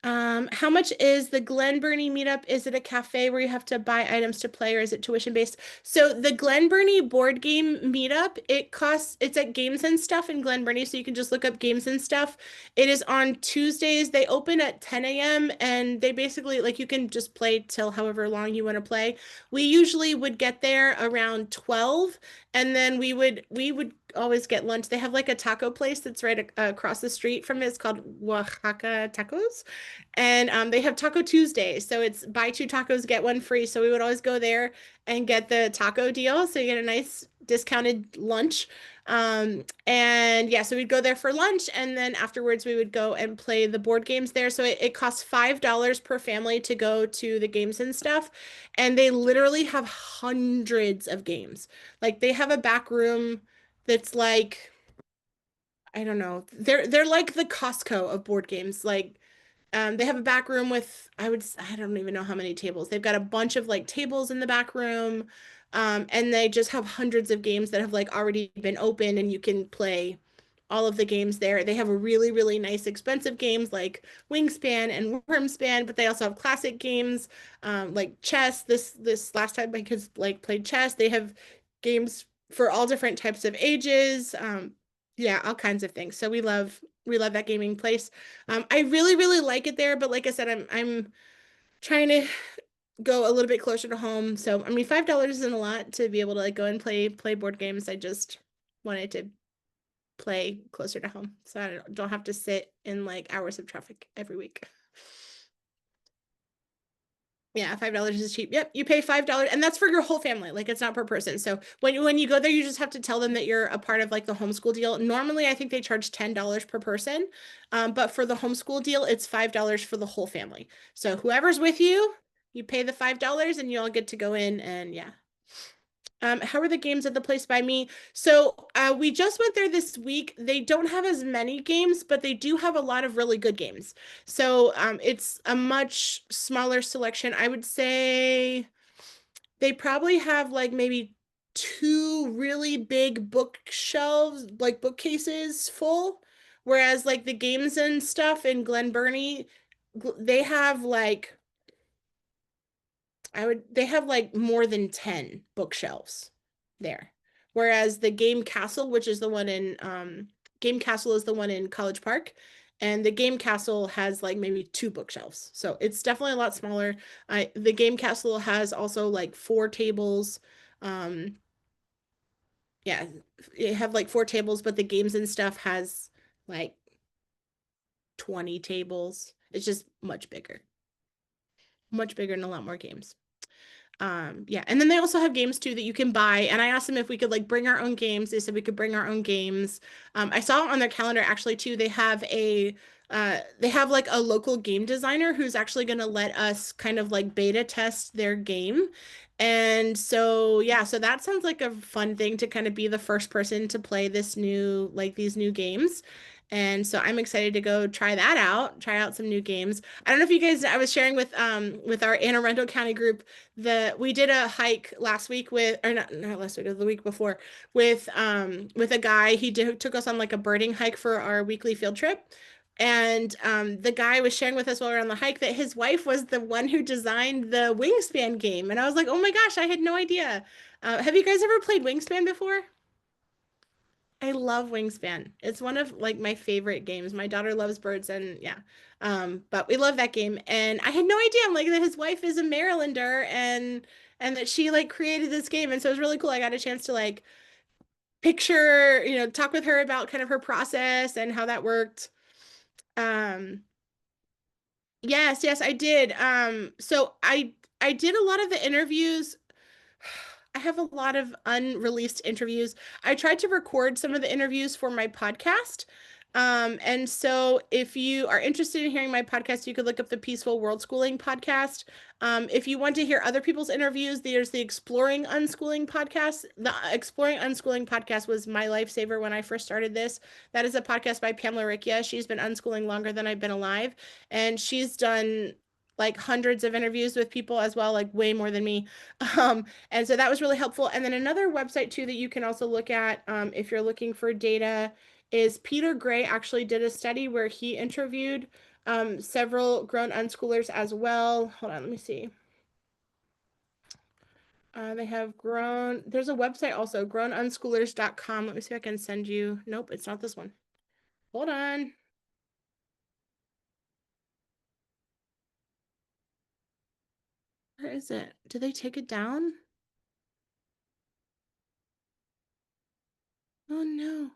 Speaker 1: How much is the Glen Burnie meetup? Is it a cafe where you have to buy items to play, or is it tuition based? So the Glen Burnie board game meetup, it's at Games and Stuff in Glen Burnie, so you can just look up Games and Stuff. It is on Tuesdays. They open at 10 a.m. and they basically like you can just play till however long you want to play. We usually would get there around 12, and then we would always get lunch. They have like a taco place that's right across the street from it. It's called Oaxaca Tacos. And they have Taco Tuesday. So it's buy 2 tacos, get one free. So we would always go there and get the taco deal. So you get a nice discounted lunch. And yeah, so we'd go there for lunch. And then afterwards, we would go and play the board games there. So it costs $5 per family to go to the Games and Stuff. And they literally have hundreds of games. Like they have a back room that's like, I don't know. They're like the Costco of board games. Like they have a back room with, I don't even know how many tables. They've got a bunch of like tables in the back room. And they just have hundreds of games that have like already been opened and you can play all of the games there. They have a really, really nice expensive games like Wingspan and Wormspan, but they also have classic games like chess. This last time my kids like played chess. They have games for all different types of ages. Yeah, all kinds of things. So we love that gaming place. I really, really like it there, but like I said, I'm trying to go a little bit closer to home. So I mean, $5 isn't a lot to be able to like go and play board games. I just wanted to play closer to home, so I don't have to sit in like hours of traffic every week. Yeah, $5 is cheap. Yep, you pay $5, and that's for your whole family. Like it's not per person. So when you go there, you just have to tell them that you're a part of like the homeschool deal. Normally, I think they charge $10 per person, but for the homeschool deal, it's $5 for the whole family. So whoever's with you, you pay the $5, and you all get to go in and yeah, How are the games at the place by me? So we just went there this week. They don't have as many games, but they do have a lot of really good games. So it's a much smaller selection. I would say they probably have like maybe two really big bookshelves, like bookcases full, whereas like the games and stuff in Glen Burnie, they have like they have like more than 10 bookshelves there. Whereas the Game Castle, which is the one in Game Castle is the one in College Park, and the Game Castle has like maybe two bookshelves. So it's definitely a lot smaller. The Game Castle has also like four tables. Um yeah, it have like four tables, but the games and stuff has like 20 tables. It's just much bigger. Much bigger and a lot more games. Yeah, and then they also have games too that you can buy, and I asked them if we could like bring our own games. They said we could bring our own games. I saw on their calendar actually too, they have like a local game designer who's actually going to let us kind of like beta test their game. And so yeah, so that sounds like a fun thing to kind of be the first person to play these new games. And so I'm excited to go try that out, try out some new games. I don't know if you guys, I was sharing with our Anne Arundel County group, we did a hike last week with, or not last week, it was the week before, with a guy. Took us on like a birding hike for our weekly field trip. And the guy was sharing with us while we were on the hike that his wife was the one who designed the Wingspan game. And I was like, oh my gosh, I had no idea. Have you guys ever played Wingspan before? I love Wingspan. It's one of like my favorite games. My daughter loves birds and yeah. But we love that game. And I had no idea. I'm like that his wife is a Marylander and that she like created this game. And so it was really cool. I got a chance to like picture, talk with her about kind of her process and how that worked. Um, yes, yes, I did. So I did a lot of the interviews. I have a lot of unreleased interviews. I tried to record some of the interviews for my podcast. And so if you are interested in hearing my podcast, you could look up the Peaceful Worldschooling podcast. If you want to hear other people's interviews, there's the Exploring Unschooling podcast. The Exploring Unschooling podcast was my lifesaver when I first started this. That is a podcast by Pamela Rickia. She's been unschooling longer than I've been alive, and she's done like hundreds of interviews with people as well, like way more than me. And so that was really helpful. And then another website too that you can also look at if you're looking for data is Peter Gray actually did a study where he interviewed several grown unschoolers as well. Hold on, let me see. They have there's a website also, grownunschoolers.com. Let me see if I can send you. Nope, it's not this one. Hold on. Where is it? Did they take it down? Oh no.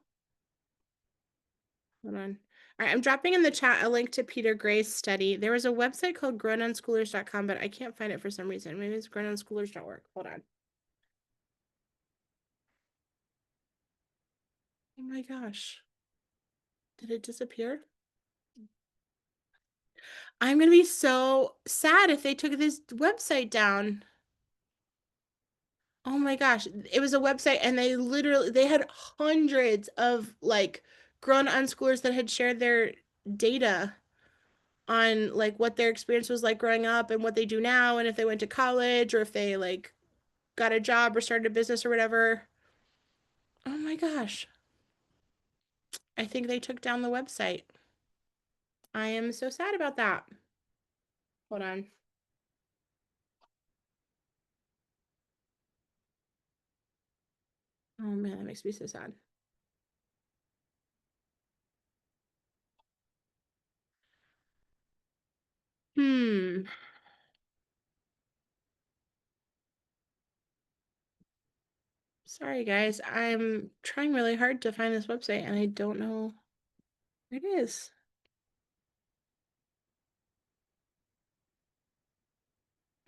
Speaker 1: Hold on. All right, I'm dropping in the chat a link to Peter Gray's study. There was a website called grownunschoolers.com, but I can't find it for some reason. Maybe it's grownunschoolers.org. Hold on. Oh my gosh. Did it disappear? I'm gonna be so sad if they took this website down. Oh my gosh. It was a website and they had hundreds of like grown unschoolers that had shared their data on like what their experience was like growing up and what they do now and if they went to college or if they like got a job or started a business or whatever. Oh my gosh. I think they took down the website. I am so sad about that. Hold on. Oh man, that makes me so sad. Hmm. Sorry, guys. I'm trying really hard to find this website and I don't know where it is.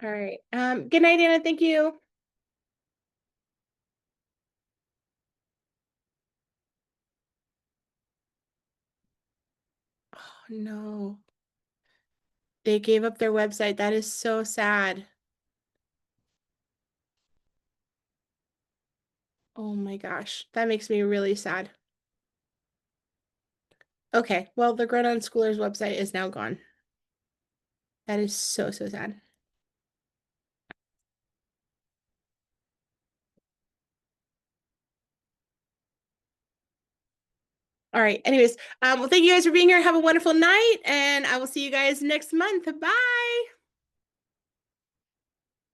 Speaker 1: All right. Good night, Anna. Thank you. Oh no. They gave up their website. That is so sad. Oh my gosh, that makes me really sad. Okay, well, the Grown Unschoolers website is now gone. That is so, so sad. All right. Anyways, well, thank you guys for being here. Have a wonderful night, and I will see you guys next month. Bye.